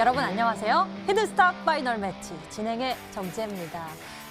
여러분 안녕하세요. 히든스탁 파이널 매치 진행의 정지혜입니다.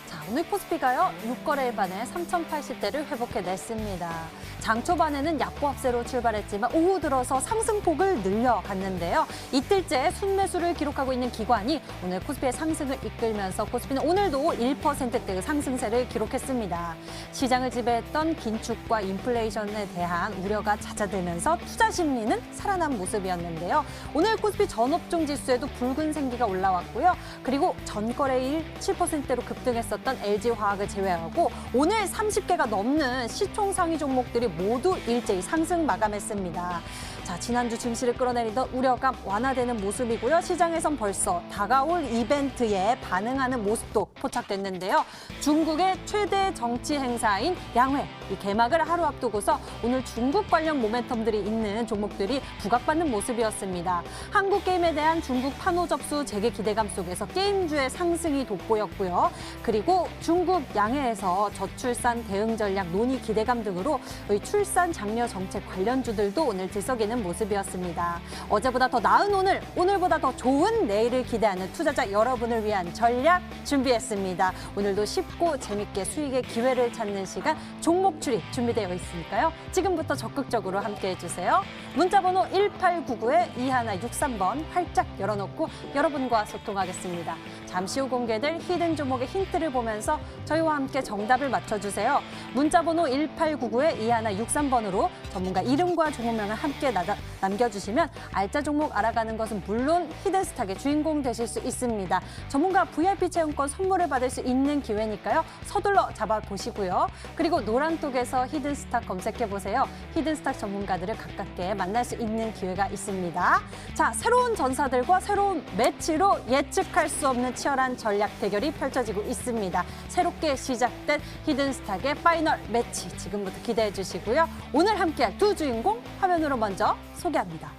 자, 오늘 코스피가요 6거래일 만에 3,080대를 회복해냈습니다. 장 초반에는 약보합세로 출발했지만 오후 들어서 상승폭을 늘려갔는데요. 이틀째 순매수를 기록하고 있는 기관이 오늘 코스피의 상승을 이끌면서 코스피는 오늘도 1%대의 상승세를 기록했습니다. 시장을 지배했던 긴축과 인플레이션에 대한 우려가 잦아들면서 투자 심리는 살아난 모습이었는데요. 오늘 코스피 전업종 지수에도 붉은 생기가 올라왔고요. 그리고 전거래일 7%대로 급등했었던 LG화학을 제외하고 오늘 30개가 넘는 시총 상위 종목들이 모두 일제히 상승 마감했습니다. 자, 지난주 증시를 끌어내리던 우려감 완화되는 모습이고요. 시장에선 벌써 다가올 이벤트에 반응하는 모습도 포착됐는데요. 중국의 최대 정치 행사인 양회, 이 개막을 하루 앞두고서 오늘 중국 관련 모멘텀들이 있는 종목들이 부각받는 모습이었습니다. 한국 게임에 대한 중국 판호 접수 재개 기대감 속에서 게임주의 상승이 돋보였고요. 그리고 중국 양해에서 저출산 대응 전략 논의 기대감 등으로 출산 장려 정책 관련주들도 오늘 들썩이는 모습이었습니다. 어제보다 더 나은 오늘, 오늘보다 더 좋은 내일을 기대하는 투자자 여러분을 위한 전략 준비했습니다. 오늘도 쉽고 재밌게 수익의 기회를 찾는 시간 종목 추리 준비되어 있으니까요. 지금부터 적극적으로 함께해 주세요. 문자번호 1899-2163번 활짝 열어놓고 여러분과 소통하겠습니다. 잠시 후 공개될 히든 종목의 힌트를 보면서 저희와 함께 정답을 맞춰주세요. 문자번호 1899-2163번으로 전문가 이름과 종목명을 함께 남겨주시면 알짜 종목 알아가는 것은 물론 히든스탁의 주인공 되실 수 있습니다. 전문가 VIP 체험권 선물을 받을 수 있는 기회니까요. 서둘러 잡아보시고요. 그리고 노란톡에서 히든스탁 검색해보세요. 히든스탁 전문가들을 가깝게 만날 수 있는 기회가 있습니다. 자, 새로운 전사들과 새로운 매치로 예측할 수 없는 치열한 전략 대결이 펼쳐지고 있습니다. 새롭게 시작된 히든스탁의 파이널 매치 지금부터 기대해 주시고요. 오늘 함께할 두 주인공 화면으로 먼저 소개합니다.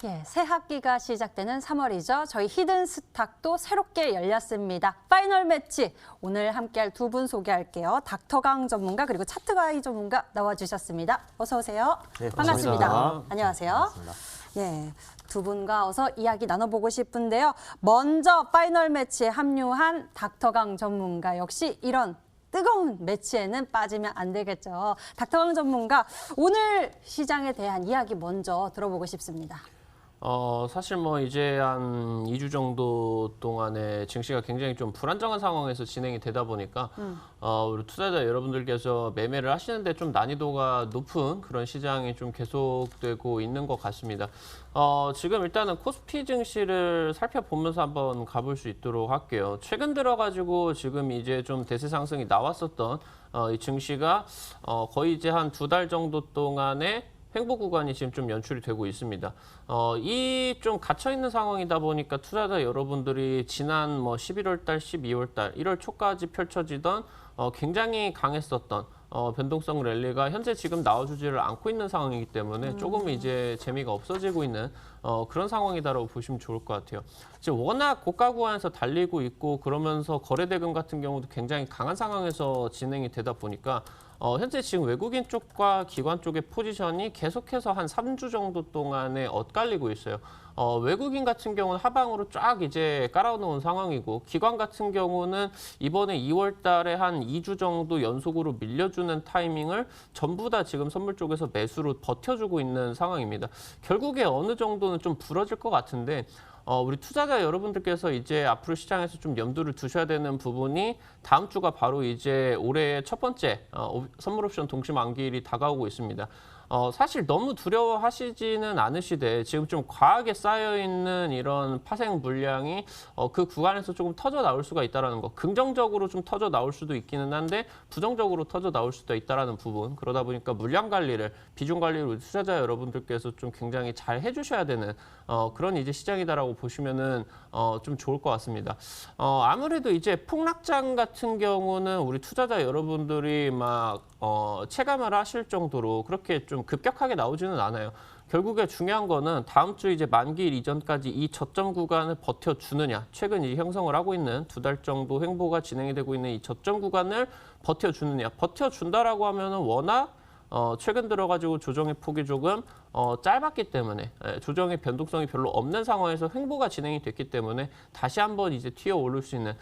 예, 새 학기가 시작되는 3월이죠. 저희 히든스탁도 새롭게 열렸습니다. 파이널 매치. 오늘 함께할 두 분 소개할게요. 닥터강 전문가 그리고 차트가이 전문가 나와주셨습니다. 어서 오세요. 네, 반갑습니다. 안녕하세요. 반갑습니다. 예, 두 분과 어서 이야기 나눠보고 싶은데요. 먼저 파이널 매치에 합류한 닥터강 전문가 역시 이런 뜨거운 매치에는 빠지면 안 되겠죠. 닥터강 전문가, 오늘 시장에 대한 이야기 먼저 들어보고 싶습니다. 사실 뭐 이제 한 2주 정도 동안에 증시가 굉장히 좀 불안정한 상황에서 진행이 되다 보니까 우리 투자자 여러분들께서 매매를 하시는데 좀 난이도가 높은 그런 시장이 좀 계속되고 있는 것 같습니다. 지금 일단은 코스피 증시를 살펴보면서 한번 가볼 수 있도록 할게요. 최근 들어가지고 지금 이제 좀 대세 상승이 나왔었던 이 증시가 거의 이제 한 2달 정도 동안에 횡보 구간이 지금 좀 연출이 되고 있습니다. 이 좀 갇혀 있는 상황이다 보니까 투자자 여러분들이 지난 뭐 11월 달, 12월 달, 1월 초까지 펼쳐지던 굉장히 강했었던 변동성 랠리가 현재 지금 나와주지를 않고 있는 상황이기 때문에 조금 이제 재미가 없어지고 있는 그런 상황이다라고 보시면 좋을 것 같아요. 지금 워낙 고가 구간에서 달리고 있고 그러면서 거래 대금 같은 경우도 굉장히 강한 상황에서 진행이 되다 보니까 현재 지금 외국인 쪽과 기관 쪽의 포지션이 계속해서 한 3주 정도 동안에 엇갈리고 있어요. 외국인 같은 경우는 하방으로 쫙 이제 깔아놓은 상황이고 기관 같은 경우는 이번에 2월 달에 한 2주 정도 연속으로 밀려주는 타이밍을 전부 다 지금 선물 쪽에서 매수로 버텨주고 있는 상황입니다. 결국에 어느 정도는 좀 부러질 것 같은데 우리 투자자 여러분들께서 이제 앞으로 시장에서 좀 염두를 두셔야 되는 부분이 다음 주가 바로 이제 올해의 첫 번째 선물 옵션 동시 만기일이 다가오고 있습니다. 사실 너무 두려워하시지는 않으시되 지금 좀 과하게 쌓여있는 이런 파생 물량이 그 구간에서 조금 터져 나올 수가 있다는 거. 긍정적으로 좀 터져 나올 수도 있기는 한데 부정적으로 터져 나올 수도 있다는 부분. 그러다 보니까 물량 관리를, 비중 관리를 우리 투자자 여러분들께서 좀 굉장히 잘 해주셔야 되는 그런 이제 시장이다라고 보시면은 좀 좋을 것 같습니다. 아무래도 이제 폭락장 같은 경우는 우리 투자자 여러분들이 막 체감을 하실 정도로 그렇게 좀 급격하게 나오지는 않아요. 결국에 중요한 거는 다음 주 이제 만기일 이전까지 이 저점 구간을 버텨주느냐. 최근 이 형성을 하고 있는 2달 정도 횡보가 진행이 되고 있는 이 저점 구간을 버텨주느냐. 버텨준다라고 하면은 워낙 최근 들어가지고 조정의 폭이 조금 짧았기 때문에 조정의 변동성이 별로 없는 상황에서 횡보가 진행이 됐기 때문에 다시 한번 이제 튀어 오를 수 있는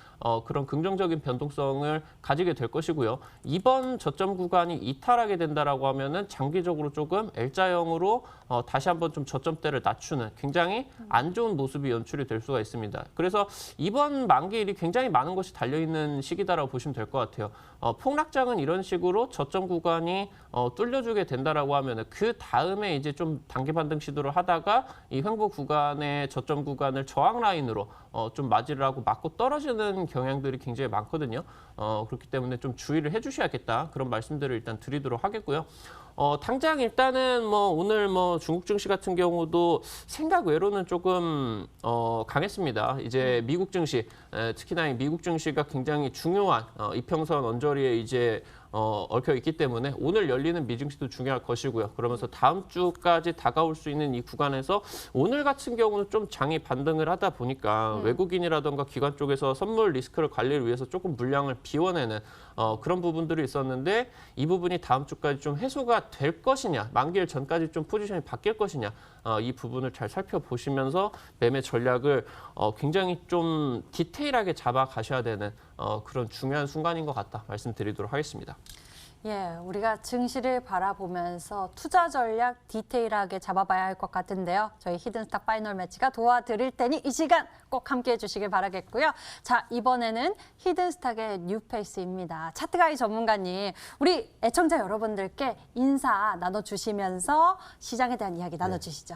그런 긍정적인 변동성을 가지게 될 것이고요. 이번 저점 구간이 이탈하게 된다라고 하면은 장기적으로 조금 L자형으로 다시 한번 좀 저점대를 낮추는 굉장히 안 좋은 모습이 연출이 될 수가 있습니다. 그래서 이번 만기일이 굉장히 많은 것이 달려있는 시기다라고 보시면 될 것 같아요. 폭락장은 이런 식으로 저점 구간이 뚫려주게 된다라고 하면은 그 다음에 이제 좀 단기 반등 시도를 하다가 이 횡보 구간의 저점 구간을 저항 라인으로 좀 맞이를 하고 맞고 떨어지는 경향들이 굉장히 많거든요. 그렇기 때문에 좀 주의를 해주셔야겠다. 그런 말씀들을 일단 드리도록 하겠고요. 당장 일단은 뭐 오늘 뭐 중국 증시 같은 경우도 생각 외로는 조금 강했습니다. 이제 미국 증시, 특히나 이 미국 증시가 굉장히 중요한 이평선 언저리에 이제 얽혀 있기 때문에 오늘 열리는 미증시도 중요할 것이고요. 그러면서 다음 주까지 다가올 수 있는 이 구간에서 오늘 같은 경우는 좀 장이 반등을 하다 보니까 외국인이라던가 기관 쪽에서 선물 리스크를 관리를 위해서 조금 물량을 비워내는 그런 부분들이 있었는데 이 부분이 다음 주까지 좀 해소가 될 것이냐, 만기일 전까지 좀 포지션이 바뀔 것이냐, 이 부분을 잘 살펴보시면서 매매 전략을 굉장히 좀 디테일하게 잡아가셔야 되는 그런 중요한 순간인 것 같다 말씀드리도록 하겠습니다. 예, 우리가 증시를 바라보면서 투자 전략 디테일하게 잡아봐야 할 것 같은데요. 저희 히든스탁 파이널 매치가 도와드릴 테니 이 시간 꼭 함께해 주시길 바라겠고요. 자, 이번에는 히든스탁의 뉴페이스입니다. 차트가이 전문가님, 우리 애청자 여러분들께 인사 나눠주시면서 시장에 대한 이야기 나눠주시죠.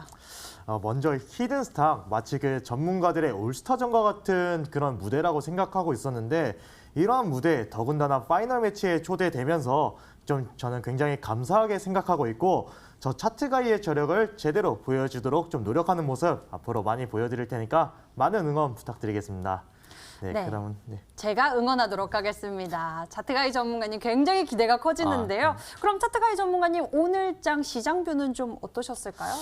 먼저 히든스탁 마치 그 전문가들의 올스타전과 같은 그런 무대라고 생각하고 있었는데 이러한 무대에 더군다나 파이널 매치에 초대되면서 좀 저는 굉장히 감사하게 생각하고 있고 저 차트가이의 저력을 제대로 보여주도록 좀 노력하는 모습 앞으로 많이 보여드릴 테니까 많은 응원 부탁드리겠습니다. 네. 그러면 제가 응원하도록 하겠습니다. 차트가이 전문가님 굉장히 기대가 커지는데요. 그럼 차트가이 전문가님 오늘장 시장뷰는 좀 어떠셨을까요?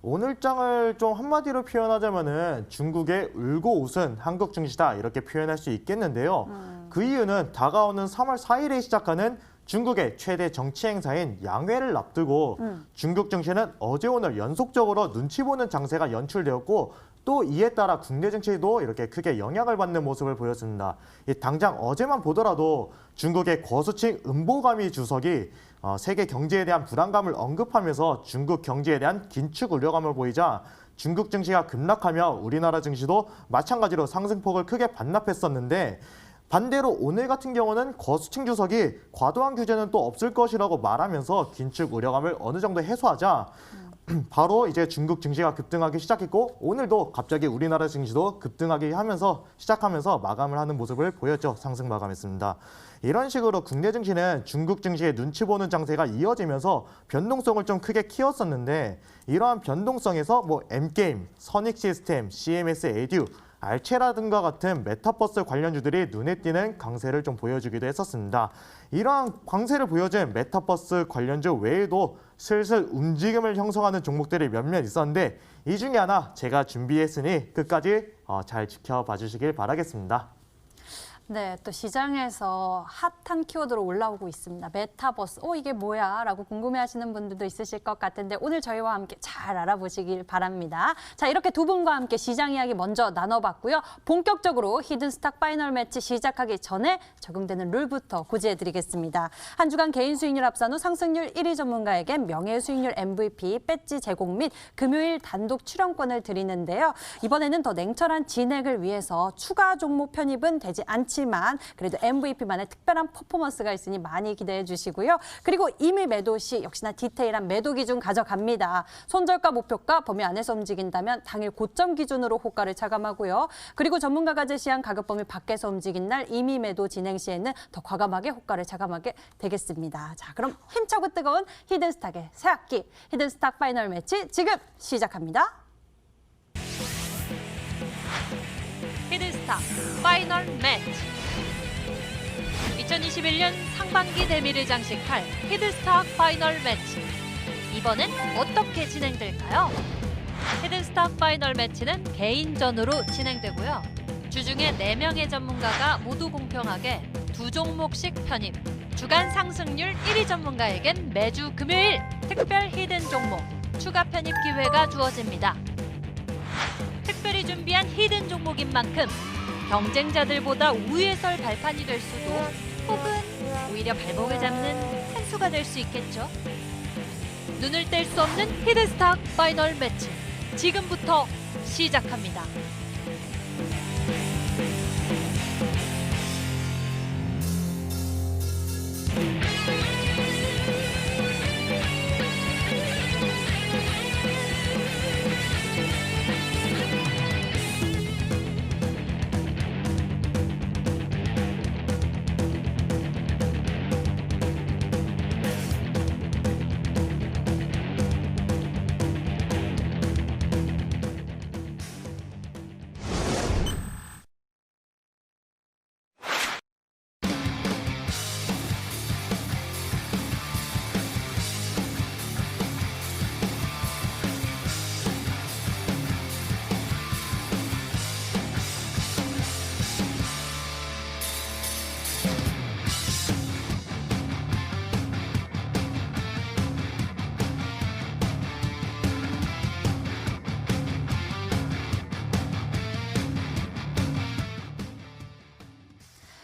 오늘 장을 좀 한마디로 표현하자면은 중국의 울고 웃은 한국 증시다 이렇게 표현할 수 있겠는데요. 그 이유는 다가오는 3월 4일에 시작하는 중국의 최대 정치 행사인 양회를 앞두고 중국 증시는 어제 오늘 연속적으로 눈치 보는 장세가 연출되었고 또 이에 따라 국내 증시도 이렇게 크게 영향을 받는 모습을 보였습니다. 당장 어제만 보더라도 중국의 거수칭 은보가미 주석이 세계 경제에 대한 불안감을 언급하면서 중국 경제에 대한 긴축 우려감을 보이자 중국 증시가 급락하며 우리나라 증시도 마찬가지로 상승폭을 크게 반납했었는데 반대로 오늘 같은 경우는 거수칭 주석이 과도한 규제는 또 없을 것이라고 말하면서 긴축 우려감을 어느 정도 해소하자 바로 이제 중국 증시가 급등하기 시작했고 오늘도 갑자기 우리나라 증시도 급등하기 하면서 시작하면서 마감을 하는 모습을 보였죠. 상승 마감했습니다. 이런 식으로 국내 증시는 중국 증시의 눈치 보는 장세가 이어지면서 변동성을 좀 크게 키웠었는데 이러한 변동성에서 뭐 M게임, 선익시스템, CMS 에듀, 알체라든가 같은 메타버스 관련주들이 눈에 띄는 강세를 좀 보여주기도 했었습니다. 이러한 강세를 보여준 메타버스 관련주 외에도 슬슬 움직임을 형성하는 종목들이 몇몇 있었는데 이 중에 하나 제가 준비했으니 끝까지 잘 지켜봐 주시길 바라겠습니다. 네, 또 시장에서 핫한 키워드로 올라오고 있습니다. 메타버스, 이게 뭐야? 라고 궁금해하시는 분들도 있으실 것 같은데 오늘 저희와 함께 잘 알아보시길 바랍니다. 자, 이렇게 두 분과 함께 시장 이야기 먼저 나눠봤고요. 본격적으로 히든스탁 파이널 매치 시작하기 전에 적용되는 룰부터 고지해드리겠습니다. 한 주간 개인 수익률 합산 후 상승률 1위 전문가에게 명예수익률 MVP 배지 제공 및 금요일 단독 출연권을 드리는데요. 이번에는 더 냉철한 진행을 위해서 추가 종목 편입은 되지 않지만 않지만 그래도 MVP만의 특별한 퍼포먼스가 있으니 많이 기대해 주시고요. 그리고 이미 매도 시 역시나 디테일한 매도 기준 가져갑니다. 손절가 목표가 범위 안에서 움직인다면 당일 고점 기준으로 호가를 차감하고요. 그리고 전문가가 제시한 가격 범위 밖에서 움직인 날 이미 매도 진행 시에는 더 과감하게 호가를 차감하게 되겠습니다. 자, 그럼 힘차고 뜨거운 히든스탁의 새학기 히든스탁 파이널 매치 지금 시작합니다. 히든스탁 파이널 매치 2021년 상반기 대미를 장식할 히든스탁 파이널 매치 이번엔 어떻게 진행될까요? 히든스탁 파이널 매치는 개인전으로 진행되고요. 주중에 4명의 전문가가 모두 공평하게 2종목씩 편입 주간 상승률 1위 전문가에겐 매주 금요일 특별 히든 종목 추가 편입 기회가 주어집니다. 특별히 준비한 히든 종목인 만큼 경쟁자들보다 우위에 설 발판이 될 수도 혹은 오히려 발목을 잡는 한 수가 될 수 있겠죠. 눈을 뗄 수 없는 히든스탁 파이널 매치 지금부터 시작합니다.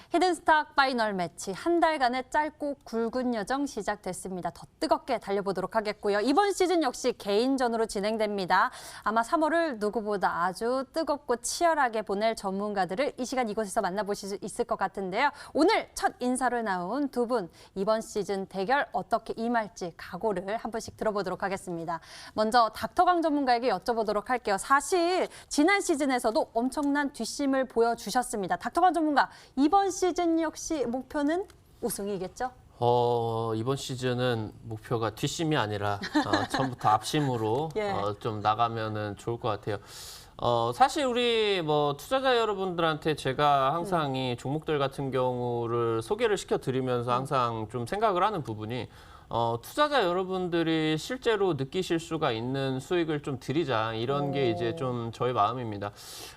히든스탁 파이널 매치 한 달간의 짧고 굵은 여정 시작됐습니다. 더 뜨겁게 달려보도록 하겠고요. 이번 시즌 역시 개인전으로 진행됩니다. 아마 3월을 누구보다 아주 뜨겁고 치열하게 보낼 전문가들을 이 시간 이곳에서 만나보실 수 있을 것 같은데요. 오늘 첫 인사를 나온 두 분, 이번 시즌 대결 어떻게 임할지 각오를 한 번씩 들어보도록 하겠습니다. 먼저 닥터강 전문가에게 여쭤보도록 할게요. 사실 지난 시즌에서도 엄청난 뒷심을 보여주셨습니다. 닥터강 전문가, 이번 시즌 역시 목표는 우승이겠죠? 이번 시즌은 목표가 뒷심이 아니라 처음부터 앞심으로 예. 좀 나가면은 좋을 것 같아요. 사실 우리 뭐 투자자 여러분들한테 제가 항상 이 종목들 같은 경우를 소개를 시켜드리면서 항상 좀 생각을 하는 부분이 투자자 여러분들이 실제로 느끼실 수가 있는 수익을 좀 드리자 이런 게 이제 좀 저의 마음입니다.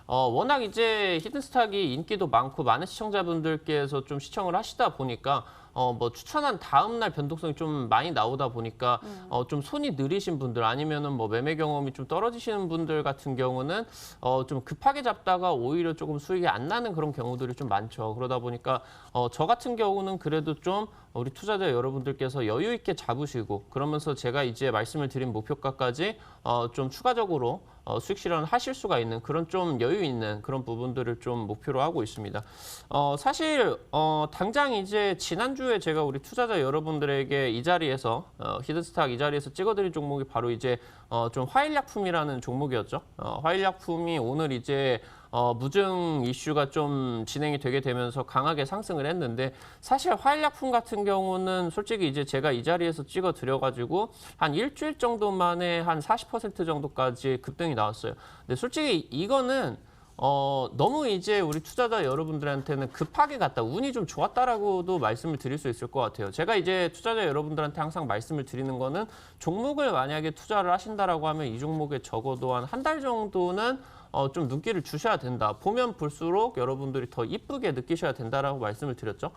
워낙 이제 히든스탁이 인기도 많고 많은 시청자분들께서 좀 시청을 하시다 보니까 뭐 추천한 다음 날 변동성이 좀 많이 나오다 보니까 좀 손이 느리신 분들 아니면은 뭐 매매 경험이 좀 떨어지시는 분들 같은 경우는 좀 급하게 잡다가 오히려 조금 수익이 안 나는 그런 경우들이 좀 많죠. 그러다 보니까 저 같은 경우는 그래도 좀 우리 투자자 여러분들께서 여유 있게 잡으시고 그러면서 제가 이제 말씀을 드린 목표가까지 좀 추가적으로 수익 실현을 하실 수가 있는 그런 좀 여유 있는 그런 부분들을 좀 목표로 하고 있습니다. 사실 당장 이제 지난주에 제가 우리 투자자 여러분들에게 이 자리에서 히든스탁 이 자리에서 찍어드린 종목이 바로 이제 좀 화일약품이라는 종목이었죠. 화일약품이 오늘 이제 무증 이슈가 좀 진행이 되게 되면서 강하게 상승을 했는데 사실 화일약품 같은 경우는 솔직히 이제 제가 이 자리에서 찍어 드려가지고 한 일주일 정도 만에 한 40% 정도까지 급등이 나왔어요. 근데 솔직히 이거는 너무 이제 우리 투자자 여러분들한테는 급하게 갔다 운이 좀 좋았다라고도 말씀을 드릴 수 있을 것 같아요. 제가 이제 투자자 여러분들한테 항상 말씀을 드리는 거는 종목을 만약에 투자를 하신다라고 하면 이 종목에 적어도 한 달 정도는 좀 눈길을 주셔야 된다. 보면 볼수록 여러분들이 더 이쁘게 느끼셔야 된다라고 말씀을 드렸죠.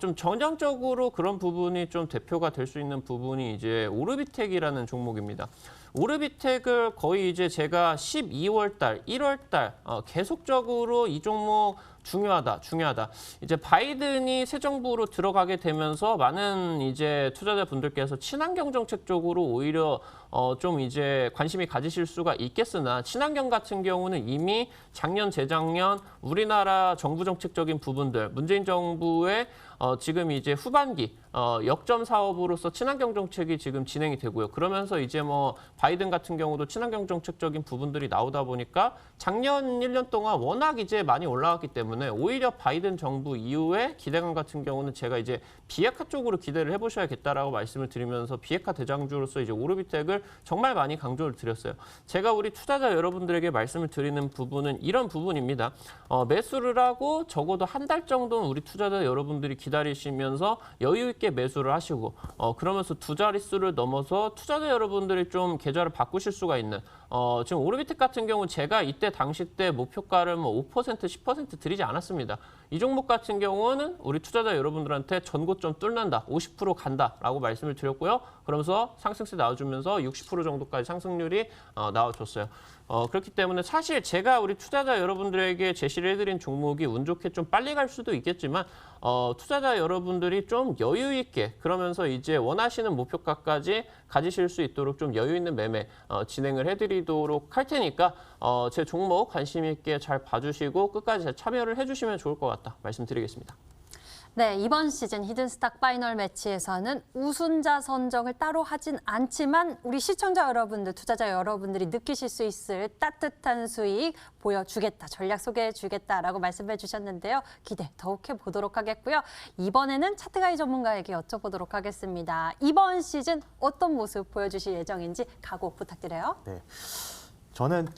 좀 전형적으로 그런 부분이 좀 대표가 될 수 있는 부분이 이제 오르비텍이라는 종목입니다. 오르비텍을 거의 이제 제가 12월 달, 1월 달 계속적으로 이 종목 중요하다. 이제 바이든이 새 정부로 들어가게 되면서 많은 이제 투자자분들께서 친환경 정책 쪽으로 오히려 좀 이제 관심이 가지실 수가 있겠으나 친환경 같은 경우는 이미 작년, 재작년 우리나라 정부 정책적인 부분들, 문재인 정부의 지금 이제 후반기 역점 사업으로서 친환경 정책이 지금 진행이 되고요. 그러면서 이제 뭐 바이든 같은 경우도 친환경 정책적인 부분들이 나오다 보니까 작년 1년 동안 워낙 이제 많이 올라왔기 때문에 오히려 바이든 정부 이후에 기대감 같은 경우는 제가 이제 비핵화 쪽으로 기대를 해보셔야겠다라고 말씀을 드리면서 비핵화 대장주로서 이제 오르비텍을 정말 많이 강조를 드렸어요. 제가 우리 투자자 여러분들에게 말씀을 드리는 부분은 이런 부분입니다. 매수를 하고 적어도 한 달 정도는 우리 투자자 여러분들이 기다리시면서 여유 있게 매수를 하시고 그러면서 두 자릿수를 넘어서 투자자 여러분들이 좀 계좌를 바꾸실 수가 있는 지금 오르비텍 같은 경우 제가 이때 당시 때 목표가를 뭐 5%, 10% 드리지 않았습니다. 이 종목 같은 경우는 우리 투자자 여러분들한테 전고점 뚫는다, 50% 간다라고 말씀을 드렸고요. 그러면서 상승세 나와주면서 60% 정도까지 상승률이 나와줬어요. 그렇기 때문에 사실 제가 우리 투자자 여러분들에게 제시를 해드린 종목이 운 좋게 좀 빨리 갈 수도 있겠지만 투자자 여러분들이 좀 여유 있게 그러면서 이제 원하시는 목표가까지 가지실 수 있도록 좀 여유 있는 매매 진행을 해드리도록 할 테니까 제 종목 관심 있게 잘 봐주시고 끝까지 잘 참여를 해주시면 좋을 것 같다 말씀드리겠습니다. 네, 이번 시즌 히든스탁 파이널 매치에서는 우승자 선정을 따로 하진 않지만 우리 시청자 여러분들, 투자자 여러분들이 느끼실 수 있을 따뜻한 수익 보여주겠다, 전략 소개해주겠다라고 말씀해 주셨는데요. 기대 더욱 해보도록 하겠고요. 이번에는 차트 가이 전문가에게 여쭤보도록 하겠습니다. 이번 시즌 어떤 모습 보여주실 예정인지 각오 부탁드려요. 네, 저는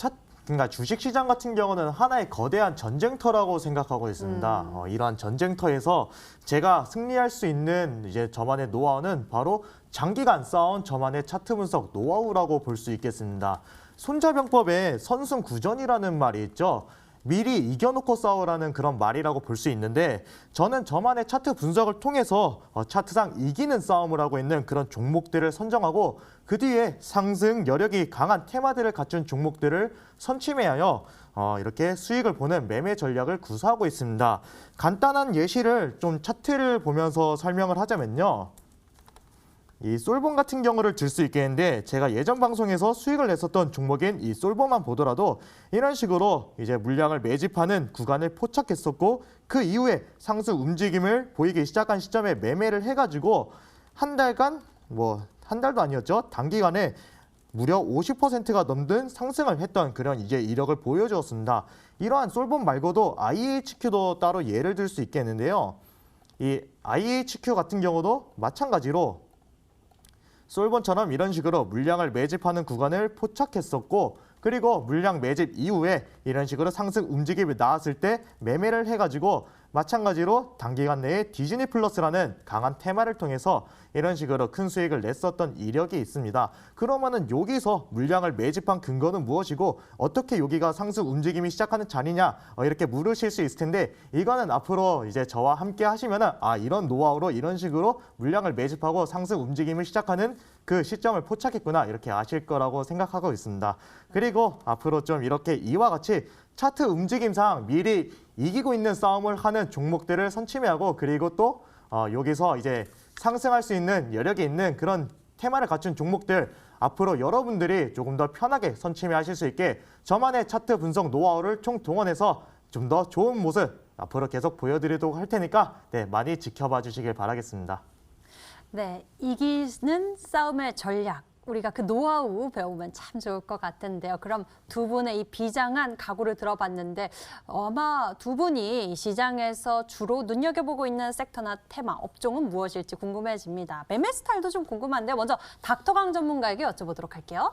그러니까 주식시장 같은 경우는 하나의 거대한 전쟁터라고 생각하고 있습니다. 이러한 전쟁터에서 제가 승리할 수 있는 이제 저만의 노하우는 바로 장기간 쌓아온 저만의 차트 분석 노하우라고 볼 수 있겠습니다. 손자병법에 선승구전이라는 말이 있죠. 미리 이겨놓고 싸우라는 그런 말이라고 볼 수 있는데 저는 저만의 차트 분석을 통해서 차트상 이기는 싸움을 하고 있는 그런 종목들을 선정하고 그 뒤에 상승 여력이 강한 테마들을 갖춘 종목들을 선침해하여 이렇게 수익을 보는 매매 전략을 구사하고 있습니다. 간단한 예시를 좀 차트를 보면서 설명을 하자면요. 이 솔본 같은 경우를 들 수 있겠는데 제가 예전 방송에서 수익을 냈었던 종목인 이 솔본만 보더라도 이런 식으로 이제 물량을 매집하는 구간을 포착했었고 그 이후에 상승 움직임을 보이기 시작한 시점에 매매를 해가지고 한 달간 한 달도 아니었죠. 단기간에 무려 50%가 넘는 상승을 했던 그런 이제 이력을 보여주었습니다. 이러한 솔본 말고도 IHQ도 따로 예를 들 수 있겠는데요. 이 IHQ 같은 경우도 마찬가지로 솔본처럼 이런 식으로 물량을 매집하는 구간을 포착했었고 그리고 물량 매집 이후에 이런 식으로 상승 움직임이 나왔을 때 매매를 해가지고 마찬가지로 단기간 내에 디즈니 플러스라는 강한 테마를 통해서 이런 식으로 큰 수익을 냈었던 이력이 있습니다. 그러면은 여기서 물량을 매집한 근거는 무엇이고 어떻게 여기가 상승 움직임이 시작하는 자리냐 이렇게 물으실 수 있을 텐데 이거는 앞으로 이제 저와 함께 하시면은 이런 노하우로 이런 식으로 물량을 매집하고 상승 움직임을 시작하는 그 시점을 포착했구나 이렇게 아실 거라고 생각하고 있습니다. 그리고 앞으로 좀 이렇게 이와 같이 차트 움직임상 미리 이기고 있는 싸움을 하는 종목들을 선침해하고 그리고 또 여기서 이제 상승할 수 있는 여력이 있는 그런 테마를 갖춘 종목들 앞으로 여러분들이 조금 더 편하게 선침해하실 수 있게 저만의 차트 분석 노하우를 총동원해서 좀 더 좋은 모습 앞으로 계속 보여드리도록 할 테니까 많이 지켜봐 주시길 바라겠습니다. 네, 이기는 싸움의 전략. 우리가 그 노하우 배우면 참 좋을 것 같은데요. 그럼 두 분의 이 비장한 각오를 들어봤는데 아마 두 분이 이 시장에서 주로 눈여겨보고 있는 섹터나 테마, 업종은 무엇일지 궁금해집니다. 매매 스타일도 좀 궁금한데요. 먼저 닥터강 전문가에게 여쭤보도록 할게요.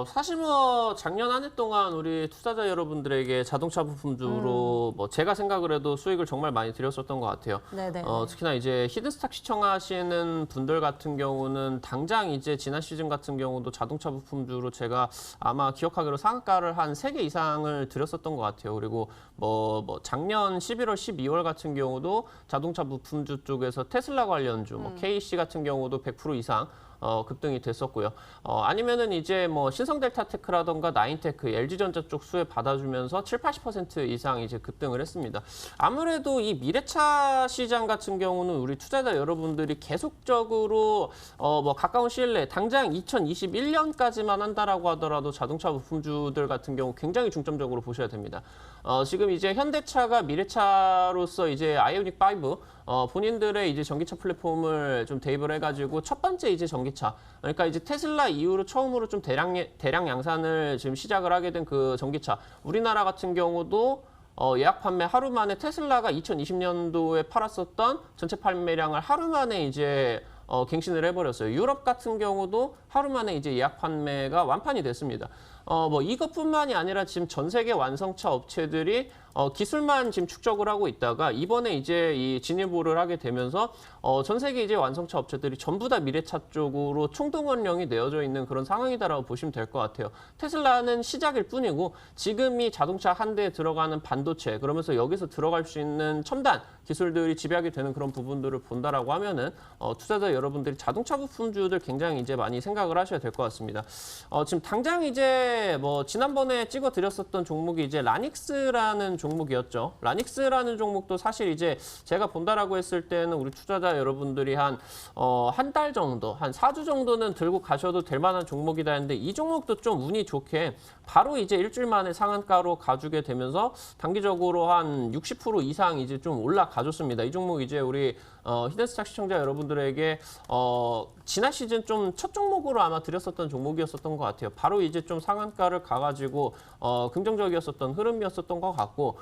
사실 뭐 작년 한 해 동안 우리 투자자 여러분들에게 자동차 부품주로 뭐 제가 생각을 해도 수익을 정말 많이 드렸었던 것 같아요. 네네. 특히나 이제 히든스탁 시청하시는 분들 같은 경우는 당장 이제 지난 시즌 같은 경우도 자동차 부품주로 제가 아마 기억하기로 상한가를 한 3개 이상을 드렸었던 것 같아요. 그리고 뭐 작년 11월, 12월 같은 경우도 자동차 부품주 쪽에서 테슬라 관련주, KC 같은 경우도 100% 이상 급등이 됐었고요. 아니면은 이제 뭐 신성델타테크라던가 나인테크, LG전자 쪽 수혜 받아주면서 7-80% 이상 이제 급등을 했습니다. 아무래도 이 미래차 시장 같은 경우는 우리 투자자 여러분들이 계속적으로 뭐 가까운 시일 내에 당장 2021년까지만 한다라고 하더라도 자동차 부품주들 같은 경우 굉장히 중점적으로 보셔야 됩니다. 지금 이제 현대차가 미래차로서 이제 아이오닉 5 본인들의 이제 전기차 플랫폼을 좀 대입을 해가지고 첫 번째 이제 전기차, 그러니까 이제 테슬라 이후로 처음으로 좀 대량 양산을 지금 시작을 하게 된 그 전기차. 우리나라 같은 경우도 예약 판매 하루 만에 테슬라가 2020년도에 팔았었던 전체 판매량을 하루 만에 이제 갱신을 해버렸어요. 유럽 같은 경우도 하루 만에 이제 예약 판매가 완판이 됐습니다. 뭐 이것뿐만이 아니라 지금 전 세계 완성차 업체들이 기술만 지금 축적을 하고 있다가 이번에 이제 이 진입을 하게 되면서 전 세계 이제 완성차 업체들이 전부 다 미래차 쪽으로 총동원령이 내어져 있는 그런 상황이다라고 보시면 될 것 같아요. 테슬라는 시작일 뿐이고 지금이 자동차 한 대에 들어가는 반도체, 그러면서 여기서 들어갈 수 있는 첨단 기술들이 집약이 되는 그런 부분들을 본다라고 하면은 투자자 여러분들이 자동차 부품주들 굉장히 이제 많이 생각을 하셔야 될 것 같습니다. 지금 당장 이제 뭐 지난번에 찍어드렸었던 종목이 이제 라닉스라는 종목이었죠. 라닉스라는 종목도 사실 이제 제가 본다라고 했을 때는 우리 투자자 여러분들이 한 달 정도, 한 4주 정도는 들고 가셔도 될 만한 종목이다 했는데 이 종목도 좀 운이 좋게 바로 이제 일주일 만에 상한가로 가주게 되면서 단기적으로 한 60% 이상 이제 좀 올라가줬습니다. 이 종목 이제 우리 히든스탁 시청자 여러분들에게 지난 시즌 좀 첫 종목으로 아마 드렸었던 종목이었었던 것 같아요. 바로 이제 좀 상한가를 가가지고 긍정적이었었던 흐름이었었던 것 같고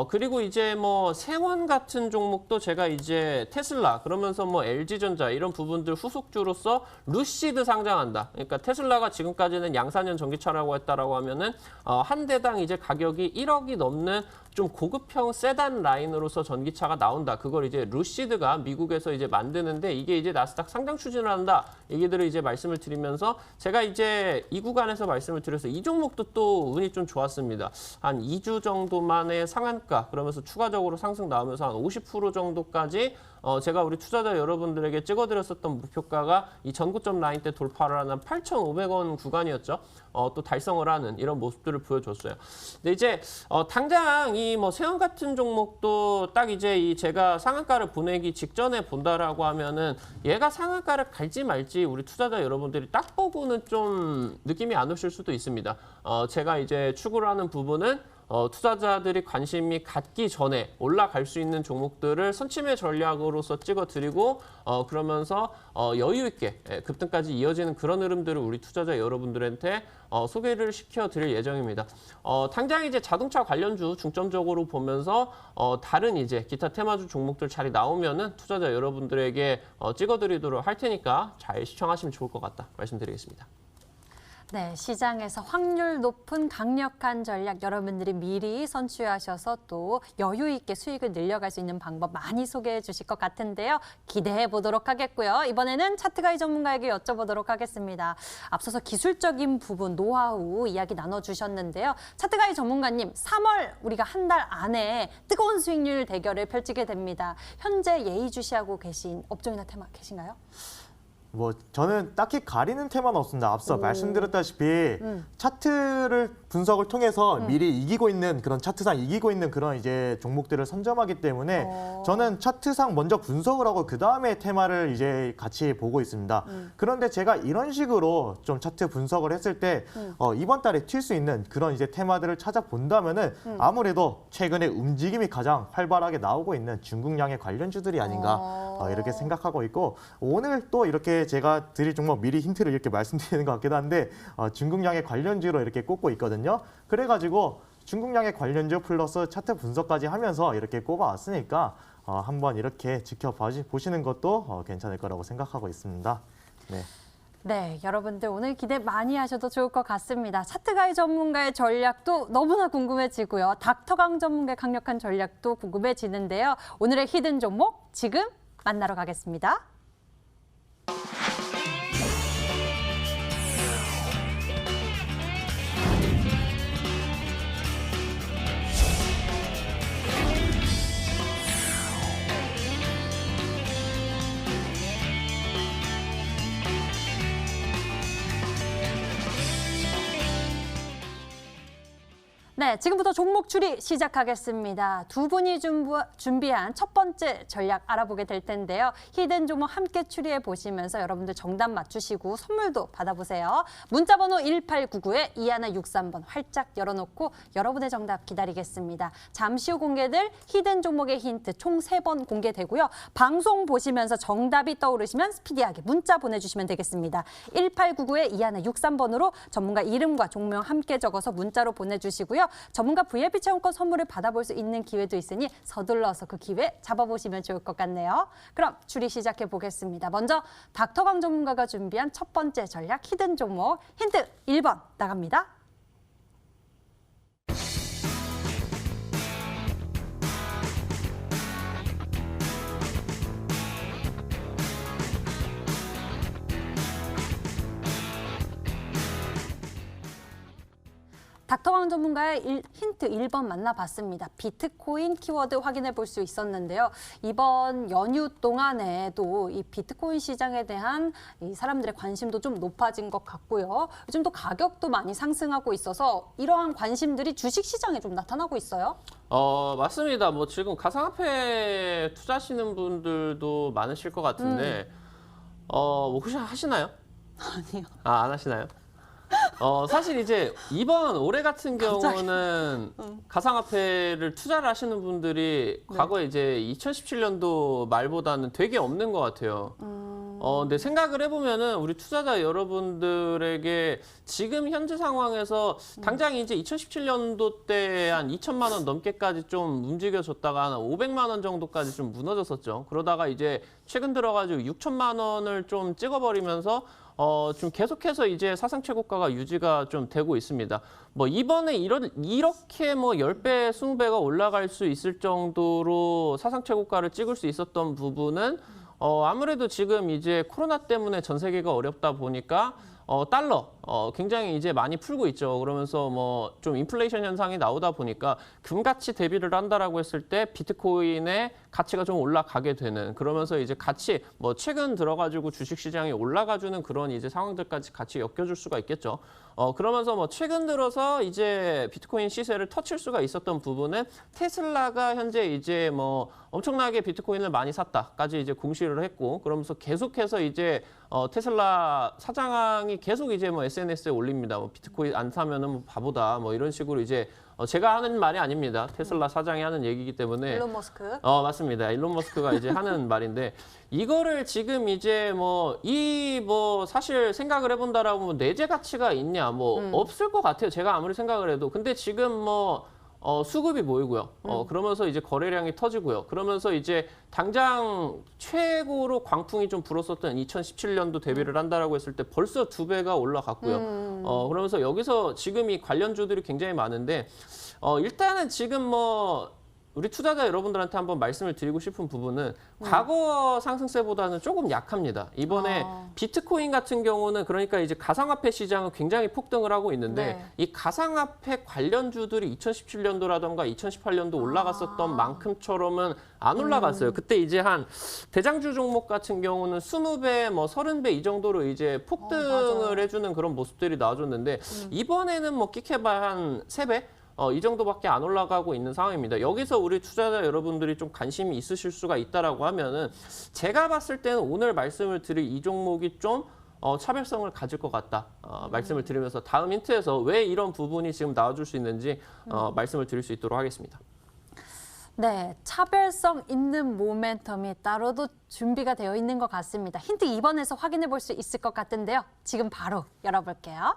그리고 이제 뭐 세원 같은 종목도 제가 이제 테슬라 그러면서 뭐 LG전자 이런 부분들 후속주로서 루시드 상장한다. 그러니까 테슬라가 지금까지는 양산형 전기차라고 했다라고 하면은 한 대당 이제 가격이 1억이 넘는 좀 고급형 세단 라인으로서 전기차가 나온다. 그걸 이제 루시드가 미국에서 이제 만드는데 이게 이제 나스닥 상장 추진을 한다. 얘기들을 이제 말씀을 드리면서 제가 이제 이 구간에서 말씀을 드려서 이 종목도 또 운이 좀 좋았습니다. 한 2주 정도 만에 상한가 그러면서 추가적으로 상승 나오면서 한 50% 정도까지 제가 우리 투자자 여러분들에게 찍어드렸었던 목표가가 이 전고점 라인 때 돌파를 하는 8,500원 구간이었죠. 또 달성을 하는 이런 모습들을 보여줬어요. 근데 이제 당장 이 뭐 세원 같은 종목도 딱 이제 이 제가 상한가를 보내기 직전에 본다라고 하면은 얘가 상한가를 갈지 말지 우리 투자자 여러분들이 딱 보고는 좀 느낌이 안 오실 수도 있습니다. 제가 이제 추구를 하는 부분은 투자자들이 관심이 갖기 전에 올라갈 수 있는 종목들을 선침해 전략으로서 찍어드리고 그러면서 여유 있게 급등까지 이어지는 그런 흐름들을 우리 투자자 여러분들한테 소개를 시켜드릴 예정입니다. 당장 이제 자동차 관련주 중점적으로 보면서 다른 이제 기타 테마주 종목들 자리 나오면은 투자자 여러분들에게 찍어드리도록 할 테니까 잘 시청하시면 좋을 것 같다 말씀드리겠습니다. 네, 시장에서 확률 높은 강력한 전략 여러분들이 미리 선취하셔서 또 여유 있게 수익을 늘려갈 수 있는 방법 많이 소개해 주실 것 같은데요. 기대해 보도록 하겠고요. 이번에는 차트가이 전문가에게 여쭤보도록 하겠습니다. 앞서서 기술적인 부분, 노하우 이야기 나눠주셨는데요. 차트가이 전문가님, 3월 우리가 한 달 안에 뜨거운 수익률 대결을 펼치게 됩니다. 현재 예의주시하고 계신 업종이나 테마 계신가요? 뭐 저는 딱히 가리는 테마는 없습니다. 앞서 말씀드렸다시피 차트를 분석을 통해서 미리 이기고 있는 그런 차트상 이기고 있는 그런 이제 종목들을 선점하기 때문에 저는 차트상 먼저 분석을 하고 그 다음에 테마를 이제 같이 보고 있습니다. 그런데 제가 이런 식으로 좀 차트 분석을 했을 때 이번 달에 튈 수 있는 그런 이제 테마들을 찾아본다면은 아무래도 최근에 움직임이 가장 활발하게 나오고 있는 중국량의 관련주들이 아닌가 이렇게 생각하고 있고 오늘 또 이렇게 제가 드릴 종목 미리 힌트를 이렇게 말씀드리는 것 같기도 한데 중국량의 관련주로 이렇게 꼽고 있거든요. 그래가지고 중국량의 관련주 플러스 차트 분석까지 하면서 이렇게 꼽아왔으니까 한번 이렇게 지켜보시는 것도 괜찮을 거라고 생각하고 있습니다. 네. 네, 여러분들 오늘 기대 많이 하셔도 좋을 것 같습니다. 차트가이 전문가의 전략도 너무나 궁금해지고요. 닥터강 전문가의 강력한 전략도 궁금해지는데요. 오늘의 히든 종목 지금 만나러 가겠습니다. 네, 지금부터 종목 추리 시작하겠습니다. 두 분이 준비한 첫 번째 전략 알아보게 될 텐데요. 히든 종목 함께 추리해 보시면서 여러분들 정답 맞추시고 선물도 받아보세요. 문자번호 1899에 2163번 활짝 열어놓고 여러분의 정답 기다리겠습니다. 잠시 후 공개될 히든 종목의 힌트 총 3번 공개되고요. 방송 보시면서 정답이 떠오르시면 스피디하게 문자 보내주시면 되겠습니다. 1899에 2163번으로 전문가 이름과 종명 함께 적어서 문자로 보내주시고요. 전문가 VIP 체험권 선물을 받아볼 수 있는 기회도 있으니 서둘러서 그 기회 잡아보시면 좋을 것 같네요. 그럼 추리 시작해 보겠습니다. 먼저 닥터강 전문가가 준비한 첫 번째 전략 히든 종목 힌트 1번 나갑니다. 닥터왕 전문가의 힌트 1번 만나봤습니다. 비트코인 키워드 확인해 볼 수 있었는데요. 이번 연휴 동안에도 이 비트코인 시장에 대한 이 사람들의 관심도 좀 높아진 것 같고요. 요즘 또 가격도 많이 상승하고 있어서 이러한 관심들이 주식 시장에 좀 나타나고 있어요. 맞습니다. 뭐 지금 가상화폐 투자하시는 분들도 많으실 것 같은데, 뭐 혹시 하시나요? 아니요. 안 하시나요? 사실 이제 이번 올해 같은 경우는 가상화폐를 투자를 하시는 분들이 과거에 이제 2017년도 말보다는 되게 없는 것 같아요. 근데 생각을 해보면은 우리 투자자 여러분들에게 지금 현재 상황에서 당장 이제 2017년도 때 한 2천만 원 넘게까지 좀 움직여줬다가 한 500만 원 정도까지 좀 무너졌었죠. 그러다가 이제 최근 들어가지고 6천만 원을 좀 찍어버리면서 좀 계속해서 이제 사상 최고가가 유지가 좀 되고 있습니다. 뭐 이번에 이렇게 뭐 10배, 20배가 올라갈 수 있을 정도로 사상 최고가를 찍을 수 있었던 부분은 아무래도 지금 이제 코로나 때문에 전 세계가 어렵다 보니까 달러 굉장히 이제 많이 풀고 있죠. 그러면서 뭐 좀 인플레이션 현상이 나오다 보니까 금가치 대비를 한다라고 했을 때 비트코인의 가치가 좀 올라가게 되는, 그러면서 이제 같이 뭐 최근 들어가지고 주식 시장이 올라가주는 그런 이제 상황들까지 같이 엮여줄 수가 있겠죠. 그러면서 뭐 최근 들어서 이제 비트코인 시세를 터칠 수가 있었던 부분은 테슬라가 현재 이제 뭐 엄청나게 비트코인을 많이 샀다까지 이제 공시를 했고, 그러면서 계속해서 이제 테슬라 사장이 계속 이제 뭐 SNS에 올립니다. 뭐 비트코인 안 사면은 뭐 바보다 뭐 이런 식으로 이제 제가 하는 말이 아닙니다. 테슬라 사장이 하는 얘기이기 때문에. 일론 머스크. 맞습니다. 일론 머스크가 이제 하는 말인데, 이거를 지금 이제 뭐 사실 생각을 해본다라고 뭐 내재 가치가 있냐 뭐 없을 것 같아요. 제가 아무리 생각을 해도. 근데 지금 뭐 수급이 모이고요. 그러면서 이제 거래량이 터지고요. 그러면서 이제 당장 최고로 광풍이 좀 불었었던 2017년도 대비를 한다라고 했을 때 벌써 2배가 올라갔고요. 그러면서 여기서 지금 이 관련주들이 굉장히 많은데, 일단은 지금 뭐 우리 투자자 여러분들한테 한번 말씀을 드리고 싶은 부분은 과거 상승세보다는 조금 약합니다. 이번에 비트코인 같은 경우는 그러니까 이제 가상화폐 시장은 굉장히 폭등을 하고 있는데 이 가상화폐 관련주들이 2017년도라던가 2018년도 올라갔었던 만큼처럼은 안 올라갔어요. 그때 이제 한 대장주 종목 같은 경우는 20배, 뭐 30배 이 정도로 이제 폭등을 해주는 그런 모습들이 나와줬는데 이번에는 뭐 끽해봐야 한 3배? 이 정도밖에 안 올라가고 있는 상황입니다. 여기서 우리 투자자 여러분들이 좀 관심이 있으실 수가 있다라고 하면은 제가 봤을 때는 오늘 말씀을 드릴 이 종목이 좀 차별성을 가질 것 같다. 말씀을 드리면서 다음 힌트에서 왜 이런 부분이 지금 나와줄 수 있는지 말씀을 드릴 수 있도록 하겠습니다. 네, 차별성 있는 모멘텀이 따로도 준비가 되어 있는 것 같습니다. 힌트 2번에서 확인해 볼 수 있을 것 같은데요. 지금 바로 열어볼게요.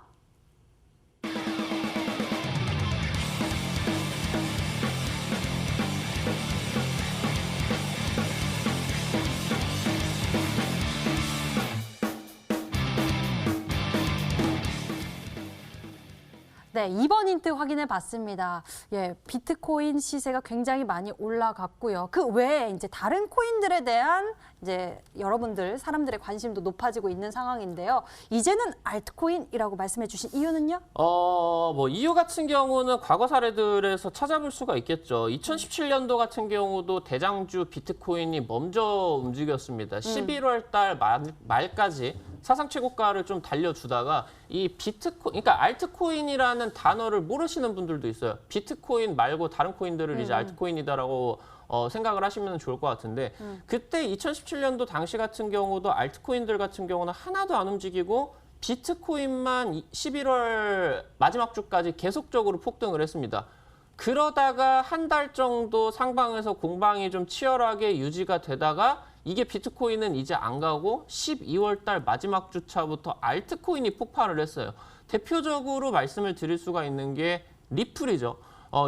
네, 2번 힌트 확인해 봤습니다. 예, 비트코인 시세가 굉장히 많이 올라갔고요. 그 외에 이제 다른 코인들에 대한 이제 여러분들 사람들의 관심도 높아지고 있는 상황인데요. 이제는 알트코인이라고 말씀해 주신 이유는요? 뭐 이유 같은 경우는 과거 사례들에서 찾아볼 수가 있겠죠. 2017년도 같은 경우도 대장주 비트코인이 먼저 움직였습니다. 11월 달 말까지 사상 최고가를 좀 달려주다가 이 비트코인, 그러니까 알트코인이라는 단어를 모르시는 분들도 있어요. 비트코인 말고 다른 코인들을 이제 알트코인이다라고 생각을 하시면 좋을 것 같은데 그때 2017년도 당시 같은 경우도 알트코인들 같은 경우는 하나도 안 움직이고 비트코인만 11월 마지막 주까지 계속적으로 폭등을 했습니다. 그러다가 한 달 정도 상방에서 공방이 좀 치열하게 유지가 되다가 이게 비트코인은 이제 안 가고 12월 달 마지막 주차부터 알트코인이 폭발을 했어요. 대표적으로 말씀을 드릴 수가 있는 게 리플이죠.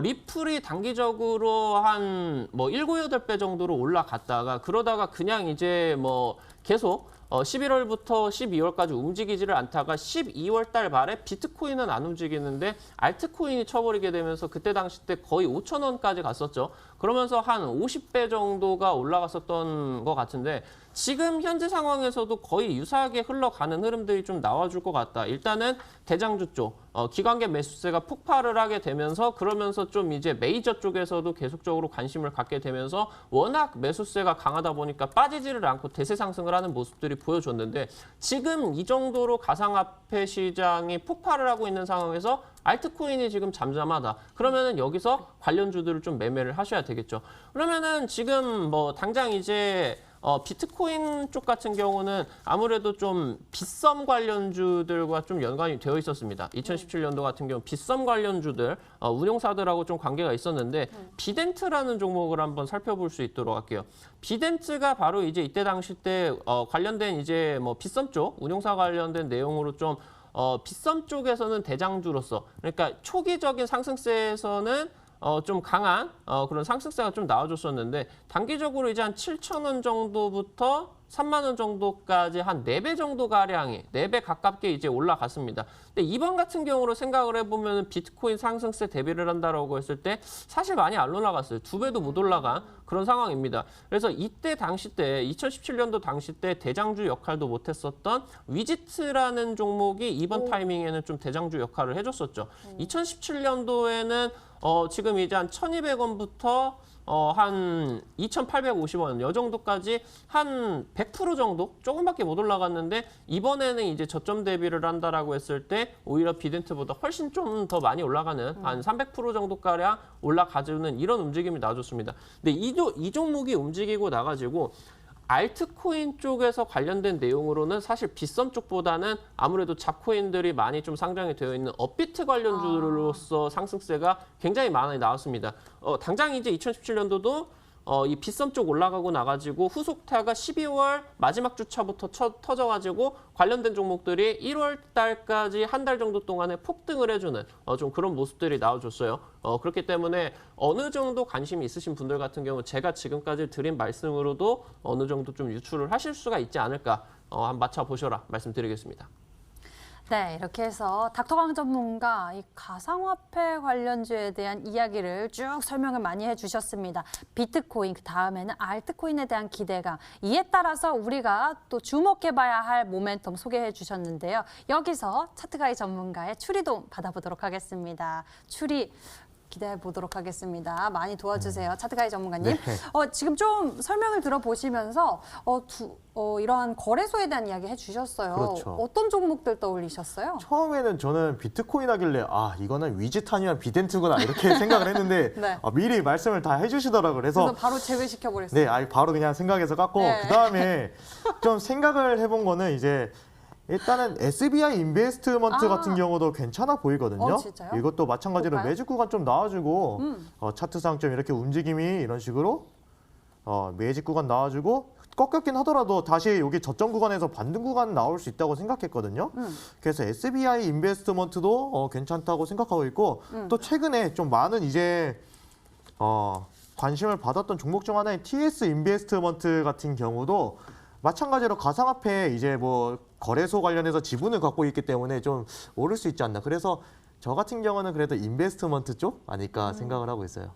리플이 단기적으로 한 뭐 7, 8배 정도로 올라갔다가 그러다가 그냥 이제 뭐 계속 11월부터 12월까지 움직이지를 않다가 12월 달 말에 비트코인은 안 움직이는데 알트코인이 쳐버리게 되면서 그때 당시 때 거의 5,000원까지 갔었죠. 그러면서 한 50배 정도가 올라갔었던 것 같은데 지금 현재 상황에서도 거의 유사하게 흘러가는 흐름들이 좀 나와줄 것 같다. 일단은 대장주 쪽, 기관계 매수세가 폭발을 하게 되면서 그러면서 좀 이제 메이저 쪽에서도 계속적으로 관심을 갖게 되면서 워낙 매수세가 강하다 보니까 빠지지를 않고 대세 상승을 하는 모습들이 보여줬는데 지금 이 정도로 가상화폐 시장이 폭발을 하고 있는 상황에서 알트코인이 지금 잠잠하다. 그러면은 여기서 관련주들을 좀 매매를 하셔야 되겠죠. 그러면은 지금 뭐 당장 이제 비트코인 쪽 같은 경우는 아무래도 좀 빗썸 관련주들과 좀 연관이 되어 있었습니다. 2017년도 같은 경우 빗썸 관련주들, 운용사들하고 좀 관계가 있었는데 비덴트라는 종목을 한번 살펴볼 수 있도록 할게요. 비덴트가 바로 이제 이때 당시 때 관련된 이제 뭐 빗썸 쪽, 운용사 관련된 내용으로 좀 빗썸 쪽에서는 대장주로서 그러니까 초기적인 상승세에서는 좀 강한 그런 상승세가 좀 나와줬었는데 단기적으로 이제 한 7,000원 정도부터 3만 원 정도까지 한 4배 정도 가량이 4배 가깝게 이제 올라갔습니다. 근데 이번 같은 경우로 생각을 해보면 비트코인 상승세 대비를 한다라고 했을 때 사실 많이 안 올라갔어요. 2배도 못 올라간 그런 상황입니다. 그래서 이때 당시 때 2017년도 당시 때 대장주 역할도 못했었던 위지트라는 종목이 이번 타이밍에는 좀 대장주 역할을 해줬었죠. 2017년도에는 지금 이제 한 1,200원부터 한 2,850원 요 정도까지 한 100% 정도 조금밖에 못 올라갔는데 이번에는 이제 저점 대비를 한다라고 했을 때 오히려 비덴트보다 훨씬 좀 더 많이 올라가는 한 300% 정도가량 올라가주는 이런 움직임이 나와줬습니다. 근데 이 종목이 움직이고 나가지고 알트코인 쪽에서 관련된 내용으로는 사실 빗썸 쪽보다는 아무래도 잡코인들이 많이 좀 상장이 되어 있는 업비트 관련주로서 상승세가 굉장히 많이 나왔습니다. 당장 이제 2017년도도 이 빗썸 쪽 올라가고 나가지고 후속타가 12월 마지막 주차부터 터져가지고 관련된 종목들이 1월 달까지 한 달 정도 동안에 폭등을 해주는 좀 그런 모습들이 나와줬어요. 그렇기 때문에 어느 정도 관심이 있으신 분들 같은 경우 제가 지금까지 드린 말씀으로도 어느 정도 좀 유출을 하실 수가 있지 않을까 한번 맞춰보셔라 말씀드리겠습니다. 네, 이렇게 해서 닥터강 전문가 이 가상화폐 관련주에 대한 이야기를 쭉 설명을 많이 해주셨습니다. 비트코인, 그 다음에는 알트코인에 대한 기대감, 이에 따라서 우리가 또 주목해봐야 할 모멘텀 소개해 주셨는데요. 여기서 차트가이 전문가의 추리도 받아보도록 하겠습니다. 추리 기대해 보도록 하겠습니다. 많이 도와주세요. 차트가이 전문가님. 네. 지금 좀 설명을 들어보시면서 이러한 거래소에 대한 이야기 해주셨어요. 그렇죠. 어떤 종목들 떠올리셨어요? 처음에는 저는 비트코인 하길래 이거는 위짓 아니면 비덴트구나 이렇게 생각을 했는데 네. 미리 말씀을 다 해주시더라고요. 그래서 바로 제외시켜버렸어요. 네, 바로 그냥 생각해서 깎고 네. 그다음에 좀 생각을 해본 거는 이제 일단은 SBI 인베스트먼트 같은 경우도 괜찮아 보이거든요. 진짜요? 이것도 마찬가지로 볼까요? 매직 구간 좀 나와주고 차트상 좀 이렇게 움직임이 이런 식으로 매직 구간 나와주고 꺾였긴 하더라도 다시 여기 저점 구간에서 반등 구간 나올 수 있다고 생각했거든요. 그래서 SBI 인베스트먼트도 괜찮다고 생각하고 있고 또 최근에 좀 많은 이제 관심을 받았던 종목 중 하나인 TS 인베스트먼트 같은 경우도 마찬가지로 가상화폐 이제 뭐 거래소 관련해서 지분을 갖고 있기 때문에 좀 오를 수 있지 않나. 그래서 저 같은 경우는 그래도 인베스트먼트 쪽 아닐까 생각을 하고 있어요.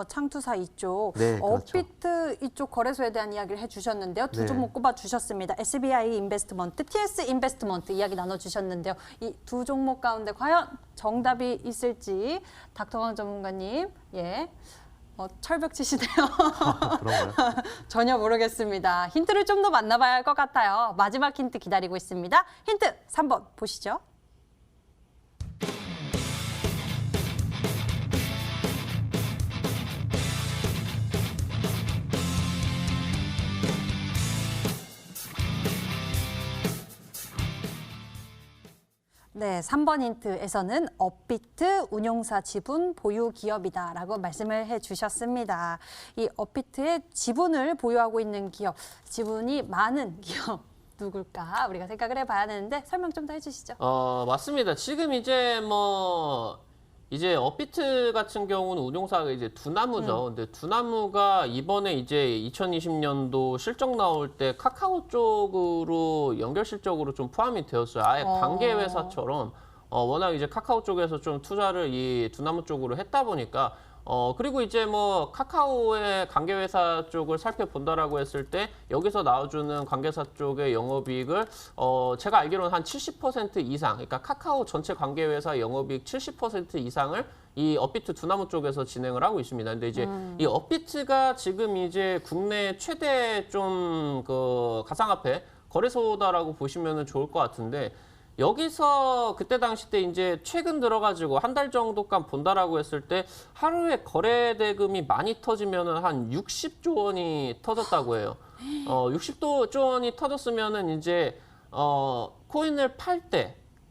창투사 이쪽, 네, 그렇죠. 업비트 이쪽 거래소에 대한 이야기를 해주셨는데요. 두 네. 종목 꼽아주셨습니다. SBI 인베스트먼트, TS 인베스트먼트 이야기 나눠주셨는데요. 이 두 종목 가운데 과연 정답이 있을지 닥터강 전문가님, 철벽 치시네요. 그런가요? 전혀 모르겠습니다. 힌트를 좀 더 만나봐야 할 것 같아요. 마지막 힌트 기다리고 있습니다. 힌트 3번 보시죠. 네, 3번 힌트에서는 업비트 운용사 지분 보유 기업이다라고 말씀을 해주셨습니다. 이 업비트의 지분을 보유하고 있는 기업, 지분이 많은 기업 누굴까 우리가 생각을 해봐야 되는데 설명 좀 더 해주시죠. 맞습니다. 지금 이제 업비트 같은 경우는 운용사가 이제 두나무죠. 근데 두나무가 이번에 이제 2020년도 실적 나올 때 카카오 쪽으로 연결 실적으로 좀 포함이 되었어요. 아예 관계 회사처럼 워낙 이제 카카오 쪽에서 좀 투자를 이 두나무 쪽으로 했다 보니까 그리고 이제 뭐 카카오의 관계회사 쪽을 살펴본다라고 했을 때 여기서 나와주는 관계사 쪽의 영업이익을 제가 알기로는 한 70% 이상, 그러니까 카카오 전체 관계회사 영업이익 70% 이상을 이 업비트 두나무 쪽에서 진행을 하고 있습니다. 근데 이제 이 업비트가 지금 이제 국내 최대 좀 그 가상화폐 거래소다라고 보시면은 좋을 것 같은데. 여기서 그때 당시 때 이제 최근 들어가지고 한 달 정도간 본다라고 했을 때 하루에 거래 대금이 많이 터지면은 한 60조 원이 터졌다고 해요. 60조 원이 터졌으면은 이제 코인을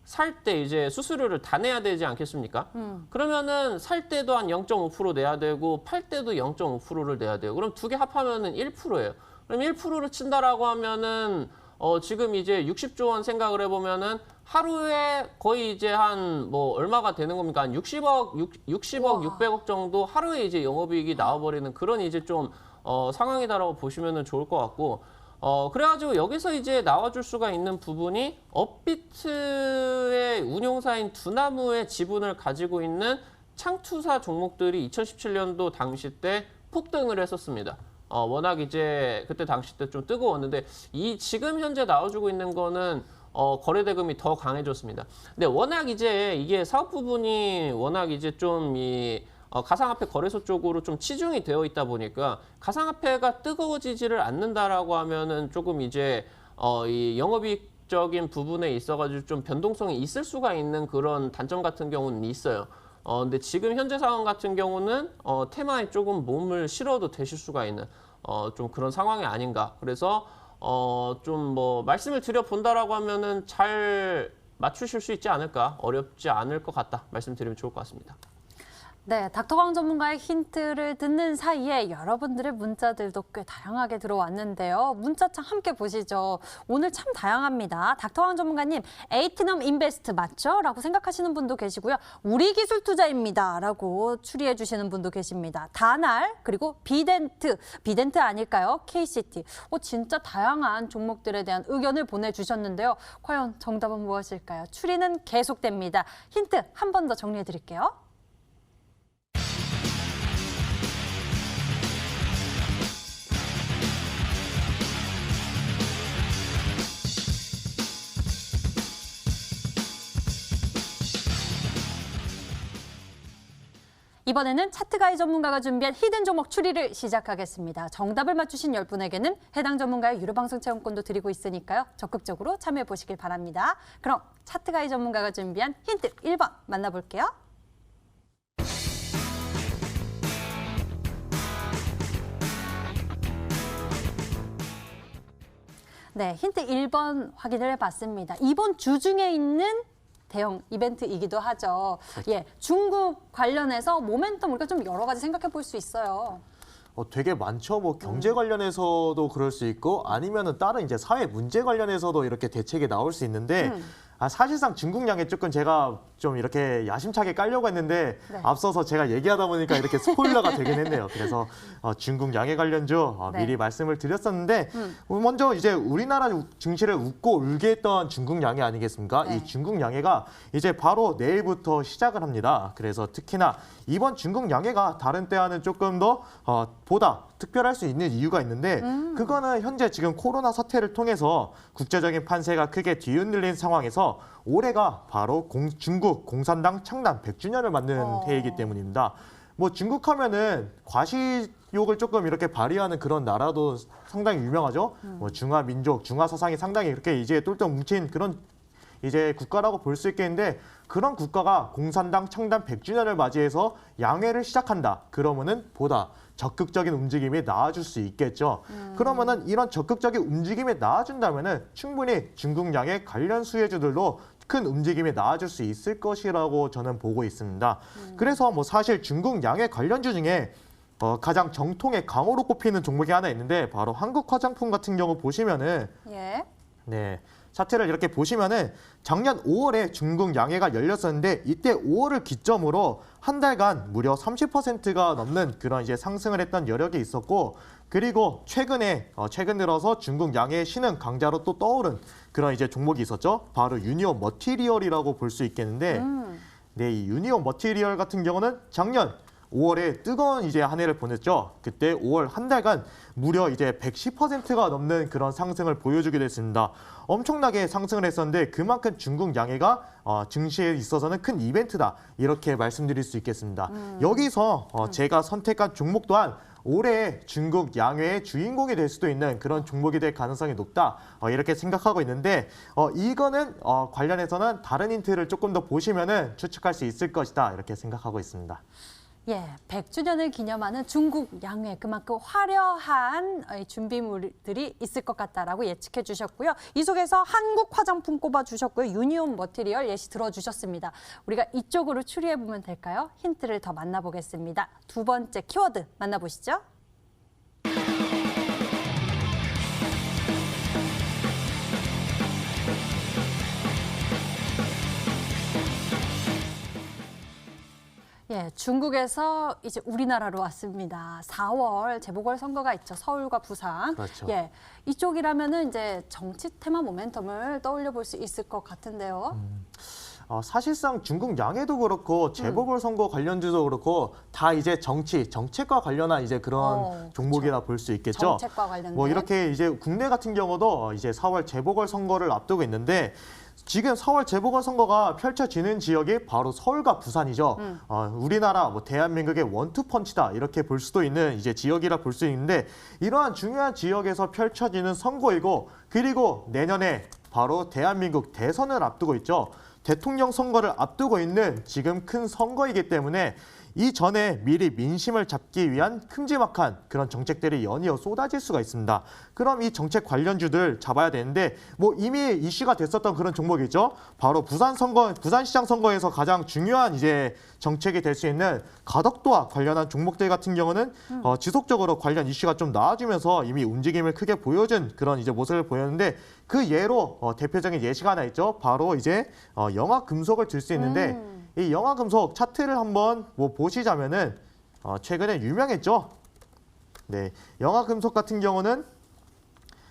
살 때 이제 수수료를 다 내야 되지 않겠습니까? 그러면은 살 때도 한 0.5% 내야 되고 팔 때도 0.5%를 내야 돼요. 그럼 두 개 합하면은 1%예요. 그럼 1%를 친다라고 하면은 지금 이제 60조 원 생각을 해보면은 하루에 거의 이제 한 뭐 얼마가 되는 겁니까? 한 60억, 600억 정도 하루에 이제 영업이익이 나와버리는 그런 이제 좀 상황이다라고 보시면은 좋을 것 같고 그래가지고 여기서 이제 나와줄 수가 있는 부분이 업비트의 운용사인 두나무의 지분을 가지고 있는 창투사 종목들이 2017년도 당시 때 폭등을 했었습니다. 워낙 이제 그때 당시 때 좀 뜨거웠는데 이 지금 현재 나와주고 있는 거는 거래 대금이 더 강해졌습니다. 근데 워낙 이제 이게 사업 부분이 워낙 이제 좀 이 가상화폐 거래소 쪽으로 좀 치중이 되어 있다 보니까 가상화폐가 뜨거워지지를 않는다라고 하면은 조금 이제 이 영업이익적인 부분에 있어가지고 좀 변동성이 있을 수가 있는 그런 단점 같은 경우는 있어요. 근데 지금 현재 상황 같은 경우는 테마에 조금 몸을 실어도 되실 수가 있는 좀 그런 상황이 아닌가. 그래서 좀 뭐 말씀을 드려본다라고 하면은 잘 맞추실 수 있지 않을까. 어렵지 않을 것 같다. 말씀드리면 좋을 것 같습니다. 네, 닥터광 전문가의 힌트를 듣는 사이에 여러분들의 문자들도 꽤 다양하게 들어왔는데요. 문자창 함께 보시죠. 오늘 참 다양합니다. 닥터광 전문가님, 에이티넘 인베스트 맞죠? 라고 생각하시는 분도 계시고요. 우리 기술 투자입니다. 라고 추리해 주시는 분도 계십니다. 다날, 그리고 비덴트 아닐까요? KCT. 진짜 다양한 종목들에 대한 의견을 보내주셨는데요. 과연 정답은 무엇일까요? 추리는 계속됩니다. 힌트 한 번 더 정리해 드릴게요. 이번에는 차트가이 전문가가 준비한 히든 종목 추리를 시작하겠습니다. 정답을 맞추신 10분에게는 해당 전문가의 유료 방송 체험권도 드리고 있으니까요. 적극적으로 참여해 보시길 바랍니다. 그럼 차트가이 전문가가 준비한 힌트 1번 만나볼게요. 네, 힌트 1번 확인을 해봤습니다. 이번 주 중에 있는 대형 이벤트이기도 하죠. 예, 중국 관련해서 모멘텀 우리가 좀 여러 가지 생각해 볼 수 있어요. 되게 많죠. 뭐 경제 관련해서도 그럴 수 있고 아니면은 다른 이제 사회 문제 관련해서도 이렇게 대책이 나올 수 있는데 사실상 중국 양에 조금 제가 좀 이렇게 야심차게 깔려고 했는데 네. 앞서서 제가 얘기하다 보니까 이렇게 스포일러가 되긴 했네요. 그래서 중국 양해 관련주 네. 미리 말씀을 드렸었는데 먼저 이제 우리나라 증시를 웃고 울게 했던 중국 양해 아니겠습니까? 네. 이 중국 양해가 이제 바로 내일부터 시작을 합니다. 그래서 특히나 이번 중국 양해가 다른 때와는 조금 더 보다 특별할 수 있는 이유가 있는데 그거는 현재 지금 코로나 사태를 통해서 국제적인 판세가 크게 뒤흔들린 상황에서 올해가 바로 중국 공산당 창단 100주년을 맞는 해이기 때문입니다. 뭐 중국 하면은 과시욕을 조금 이렇게 발휘하는 그런 나라도 상당히 유명하죠. 뭐 중화 민족, 중화 사상이 상당히 이렇게 이제 똘똘 뭉친 그런 이제 국가라고 볼 수 있겠는데 그런 국가가 공산당 창단 100주년을 맞이해서 양회를 시작한다. 그러면은 보다 적극적인 움직임이 나아질 수 있겠죠. 그러면은 이런 적극적인 움직임이 나아진다면은 충분히 중국 양회 관련 수혜주들도 큰 움직임이 나아질 수 있을 것이라고 저는 보고 있습니다. 그래서 뭐 사실 중국 양회 관련주 중에 가장 정통의 강호로 꼽히는 종목이 하나 있는데 바로 한국 화장품 같은 경우 보시면은 예. 네. 차트를 이렇게 보시면은 작년 5월에 중국 양회가 열렸었는데 이때 5월을 기점으로 한 달간 무려 30%가 넘는 그런 이제 상승을 했던 여력이 있었고 그리고 최근 들어서 중국 양회의 신흥 강자로 또 떠오른 그런 이제 종목이 있었죠. 바로 유니온 머티리얼이라고 볼 수 있겠는데 네, 이 유니온 머티리얼 같은 경우는 작년 5월에 뜨거운 이제 한 해를 보냈죠. 그때 5월 한 달간 무려 이제 110%가 넘는 그런 상승을 보여주게 됐습니다. 엄청나게 상승을 했었는데 그만큼 중국 양회가 증시에 있어서는 큰 이벤트다. 이렇게 말씀드릴 수 있겠습니다. 여기서 제가 선택한 종목 또한 올해 중국 양회의 주인공이 될 수도 있는 그런 종목이 될 가능성이 높다. 이렇게 생각하고 있는데 이거는 관련해서는 다른 힌트를 조금 더 보시면은 추측할 수 있을 것이다. 이렇게 생각하고 있습니다. 예, 100주년을 기념하는 중국 양회 그만큼 화려한 준비물들이 있을 것 같다라고 예측해 주셨고요. 이 속에서 한국 화장품 꼽아 주셨고요. 유니온 머티리얼 예시 들어주셨습니다. 우리가 이쪽으로 추리해 보면 될까요? 힌트를 더 만나보겠습니다. 두 번째 키워드 만나보시죠. 예, 중국에서 이제 우리나라로 왔습니다. 4월 재보궐선거가 있죠. 서울과 부산. 그렇죠. 예, 이쪽이라면은 이제 정치 테마 모멘텀을 떠올려 볼 수 있을 것 같은데요. 사실상 중국 양회도 그렇고 재보궐선거 관련주도 그렇고 다 이제 정책과 관련한 이제 그런 종목이라 볼 수 있겠죠. 정책과 관련된. 뭐 이렇게 이제 국내 같은 경우도 이제 4월 재보궐선거를 앞두고 있는데 지금 4월 재보궐선거가 펼쳐지는 지역이 바로 서울과 부산이죠. 우리나라 뭐 대한민국의 원투펀치다 이렇게 볼 수도 있는 이제 지역이라 볼 수 있는데 이러한 중요한 지역에서 펼쳐지는 선거이고 그리고 내년에 바로 대한민국 대선을 앞두고 있죠. 대통령 선거를 앞두고 있는 지금 큰 선거이기 때문에 이전에 미리 민심을 잡기 위한 큼지막한 그런 정책들이 연이어 쏟아질 수가 있습니다. 그럼 이 정책 관련주들 잡아야 되는데 뭐 이미 이슈가 됐었던 그런 종목이죠. 바로 부산시장 선거에서 가장 중요한 이제 정책이 될 수 있는 가덕도와 관련한 종목들 같은 경우는 지속적으로 관련 이슈가 좀 나와주면서 이미 움직임을 크게 보여준 그런 이제 모습을 보였는데 그 예로 대표적인 예시가 하나 있죠. 바로 이제 영화금속을 들 수 있는데 이 영화금속 차트를 한번 뭐 보시자면은 최근에 유명했죠. 네, 영화금속 같은 경우는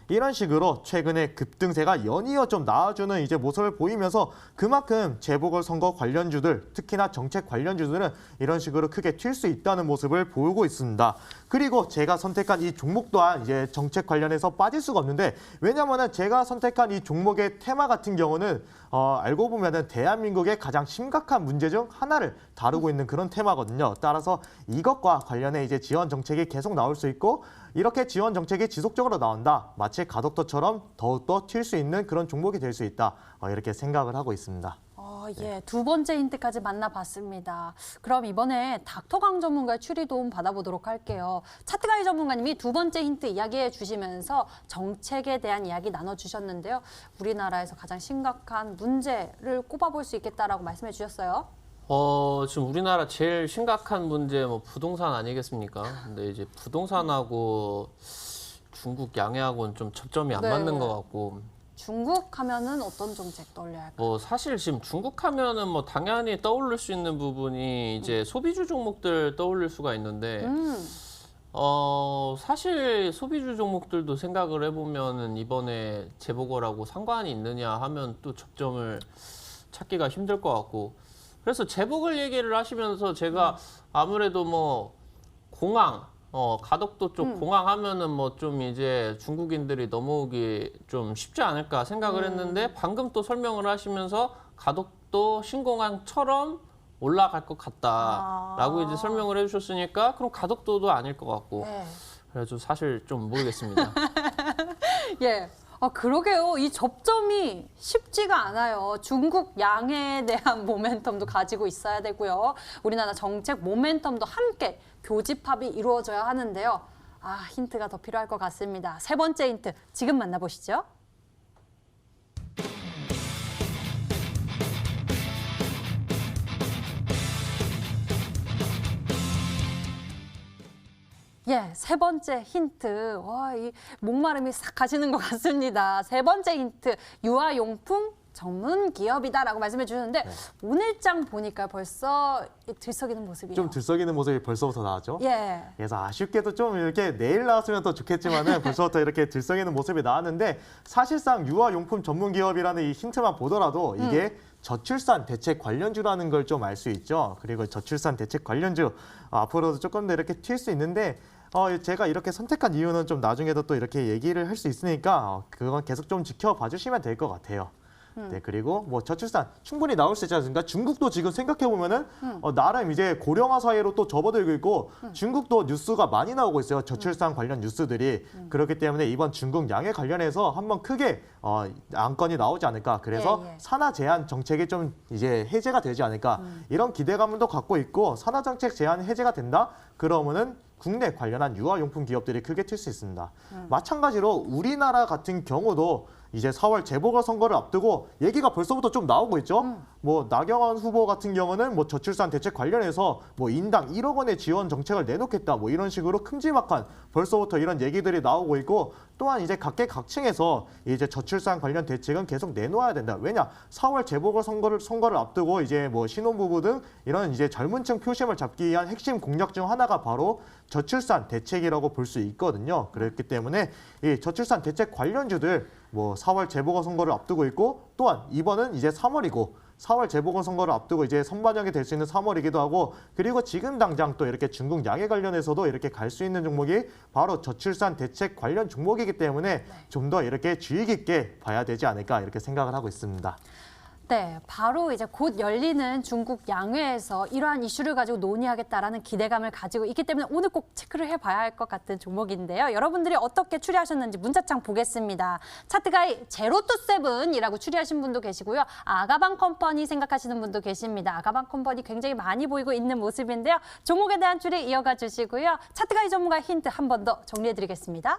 이런 식으로 최근에 급등세가 연이어 좀 나아주는 이제 모습을 보이면서 그만큼 재보궐선거 관련주들, 특히나 정책 관련주들은 이런 식으로 크게 튈 수 있다는 모습을 보이고 있습니다. 그리고 제가 선택한 이 종목 또한 이제 정책 관련해서 빠질 수가 없는데 왜냐면은 제가 선택한 이 종목의 테마 같은 경우는 알고 보면은 대한민국의 가장 심각한 문제 중 하나를 다루고 있는 그런 테마거든요. 따라서 이것과 관련해 이제 지원 정책이 계속 나올 수 있고 이렇게 지원 정책이 지속적으로 나온다. 마치 가덕도처럼 더욱더 튈 수 있는 그런 종목이 될 수 있다. 이렇게 생각을 하고 있습니다. 예, 두 번째 힌트까지 만나봤습니다. 그럼 이번에 닥터강 전문가의 추리 도움 받아보도록 할게요. 차트가이 전문가님이 두 번째 힌트 이야기해 주시면서 정책에 대한 이야기 나눠주셨는데요. 우리나라에서 가장 심각한 문제를 꼽아볼 수 있겠다라고 말씀해 주셨어요. 지금 우리나라 제일 심각한 문제 뭐 부동산 아니겠습니까? 근데 이제 부동산하고 중국 양해하고는 좀 접점이 안 네. 맞는 것 같고. 중국 하면은 어떤 정책 떠올려야 할까요? 뭐 사실 지금 중국 하면은 뭐 당연히 떠올릴 수 있는 부분이 이제 소비주 종목들 떠올릴 수가 있는데 사실 소비주 종목들도 생각을 해보면은 이번에 재보궐하고 상관이 있느냐 하면 또 접점을 찾기가 힘들 것 같고 그래서 재보궐 얘기를 하시면서 제가 아무래도 뭐 공항 가덕도 쪽 공항 하면은 뭐 좀 이제 중국인들이 넘어오기 좀 쉽지 않을까 생각을 했는데 방금 또 설명을 하시면서 가덕도 신공항처럼 올라갈 것 같다라고 아. 이제 설명을 해주셨으니까 그럼 가덕도도 아닐 것 같고 네. 그래서 사실 좀 모르겠습니다. 예. 그러게요. 이 접점이 쉽지가 않아요. 중국 양해에 대한 모멘텀도 가지고 있어야 되고요. 우리나라 정책 모멘텀도 함께 교집합이 이루어져야 하는데요. 힌트가 더 필요할 것 같습니다. 세 번째 힌트, 지금 만나보시죠. 예, 세 번째 힌트. 이 목마름이 싹 가시는 것 같습니다. 세 번째 힌트, 유아용품 전문 기업이다라고 말씀해 주셨는데 오늘 장 보니까 벌써 들썩이는 모습이에요. 좀 들썩이는 모습이 벌써부터 나왔죠. 예. 그래서 아쉽게도 좀 이렇게 내일 나왔으면 더 좋겠지만은 벌써부터 이렇게 들썩이는 모습이 나왔는데 사실상 유아용품 전문 기업이라는 이 힌트만 보더라도 이게 저출산 대책 관련주라는 걸 좀 알 수 있죠. 그리고 저출산 대책 관련주 앞으로도 조금 더 이렇게 튈 수 있는데 제가 이렇게 선택한 이유는 좀 나중에도 또 이렇게 얘기를 할 수 있으니까 그건 계속 좀 지켜봐 주시면 될 것 같아요. 네, 그리고 뭐 저출산 충분히 나올 수 있지 않습니까? 중국도 지금 생각해 보면은 나름 이제 고령화 사회로 또 접어들고 있고 중국도 뉴스가 많이 나오고 있어요. 저출산 관련 뉴스들이 그렇기 때문에 이번 중국 양해 관련해서 한번 크게 안건이 나오지 않을까. 그래서 예. 산하 제한 정책이 좀 이제 해제가 되지 않을까 이런 기대감도 갖고 있고 산하 정책 제한 해제가 된다. 그러면은 국내 관련한 유아용품 기업들이 크게 튈 수 있습니다. 마찬가지로 우리나라 같은 경우도 이제 4월 재보궐선거를 앞두고 얘기가 벌써부터 좀 나오고 있죠. 뭐 나경원 후보 같은 경우는 뭐 저출산 대책 관련해서 뭐 인당 1억 원의 지원 정책을 내놓겠다. 뭐 이런 식으로 큼지막한 벌써부터 이런 얘기들이 나오고 있고 또한 이제 각계각층에서 이제 저출산 관련 대책은 계속 내놓아야 된다. 왜냐? 4월 재보궐선거를 앞두고 이제 뭐 신혼부부 등 이런 이제 젊은층 표심을 잡기 위한 핵심 공약 중 하나가 바로 저출산 대책이라고 볼 수 있거든요. 그렇기 때문에 이 저출산 대책 관련주들 뭐 4월 재보궐선거를 앞두고 있고 또한 이번은 이제 3월이고 4월 재보궐선거를 앞두고 이제 선반영이 될 수 있는 3월이기도 하고 그리고 지금 당장 또 이렇게 중국 양해 관련해서도 이렇게 갈 수 있는 종목이 바로 저출산 대책 관련 종목이기 때문에 좀 더 이렇게 주의 깊게 봐야 되지 않을까 이렇게 생각을 하고 있습니다. 네, 바로 이제 곧 열리는 중국 양회에서 이러한 이슈를 가지고 논의하겠다라는 기대감을 가지고 있기 때문에 오늘 꼭 체크를 해봐야 할 것 같은 종목인데요. 여러분들이 어떻게 추리하셨는지 문자창 보겠습니다. 차트가이 제로투세븐이라고 추리하신 분도 계시고요. 아가방 컴퍼니 생각하시는 분도 계십니다. 아가방 컴퍼니 굉장히 많이 보이고 있는 모습인데요. 종목에 대한 추리 이어가 주시고요. 차트가이 전문가 힌트 한 번 더 정리해드리겠습니다.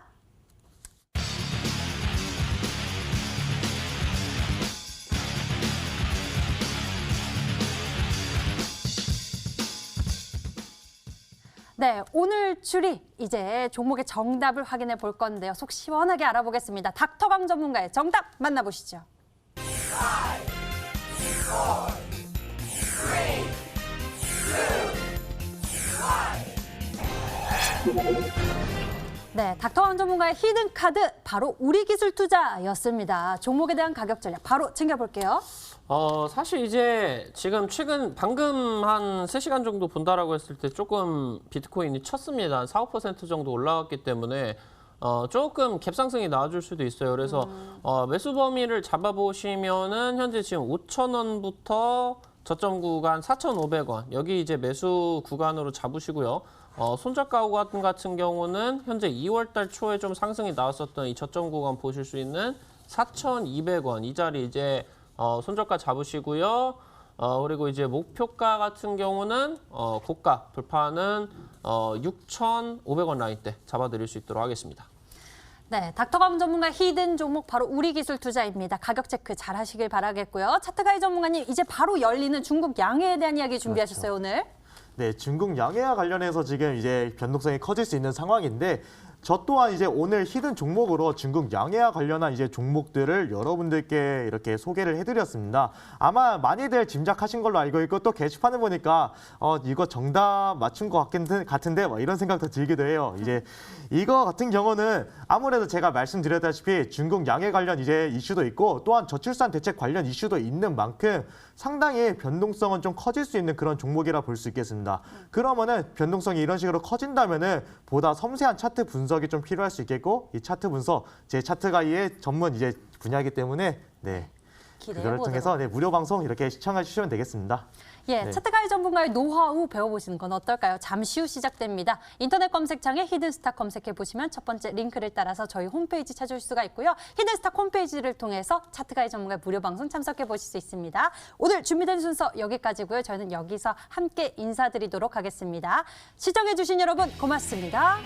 네, 오늘 추리 이제 종목의 정답을 확인해 볼 건데요. 속 시원하게 알아보겠습니다. 닥터강 전문가의 정답 만나보시죠. 네, 닥터강 전문가의 히든 카드 바로 우리기술투자였습니다. 종목에 대한 가격 전략 바로 챙겨볼게요. 사실 이제 지금 최근 방금 한 3시간 정도 본다라고 했을 때 조금 비트코인이 쳤습니다. 한 4, 5% 정도 올라갔기 때문에 조금 갭상승이 나와줄 수도 있어요. 그래서 매수 범위를 잡아보시면은 현재 지금 5,000원부터 저점 구간 4,500원 여기 이제 매수 구간으로 잡으시고요. 손절가 구간 같은 경우는 현재 2월달 초에 좀 상승이 나왔었던 이 저점 구간 보실 수 있는 4,200원 이 자리 이제 손절가 잡으시고요. 그리고 이제 목표가 같은 경우는 고가 돌파는 6,500원 라인대 잡아드릴 수 있도록 하겠습니다. 네, 닥터감 전문가 히든 종목 바로 우리기술투자입니다. 가격 체크 잘 하시길 바라겠고요. 차트가이 전문가님 이제 바로 열리는 중국 양해에 대한 이야기 준비하셨어요, 오늘. 네, 중국 양해와 관련해서 지금 이제 변동성이 커질 수 있는 상황인데 저 또한 이제 오늘 히든 종목으로 중국 양해와 관련한 이제 종목들을 여러분들께 이렇게 소개를 해드렸습니다. 아마 많이들 짐작하신 걸로 알고 있고 또 게시판을 보니까 이거 정답 맞춘 것 같은데 뭐 이런 생각도 들기도 해요. 이제 이거 같은 경우는 아무래도 제가 말씀드렸다시피 중국 양해 관련 이제 이슈도 있고 또한 저출산 대책 관련 이슈도 있는 만큼 상당히 변동성은 좀 커질 수 있는 그런 종목이라 볼 수 있겠습니다. 그러면은 변동성이 이런 식으로 커진다면은 보다 섬세한 차트 분석이 좀 필요할 수 있겠고 이 차트 분석 제 차트가이의 전문 이제 분야이기 때문에 네. 그거를 통해서 무료 방송 이렇게 시청해 주시면 되겠습니다. 예, 네. 차트가이 전문가의 노하우 배워보시는 건 어떨까요? 잠시 후 시작됩니다. 인터넷 검색창에 히든스탁 검색해보시면 첫 번째 링크를 따라서 저희 홈페이지 찾을 수가 있고요. 히든스탁 홈페이지를 통해서 차트가이 전문가의 무료 방송 참석해보실 수 있습니다. 오늘 준비된 순서 여기까지고요. 저희는 여기서 함께 인사드리도록 하겠습니다. 시청해주신 여러분 고맙습니다.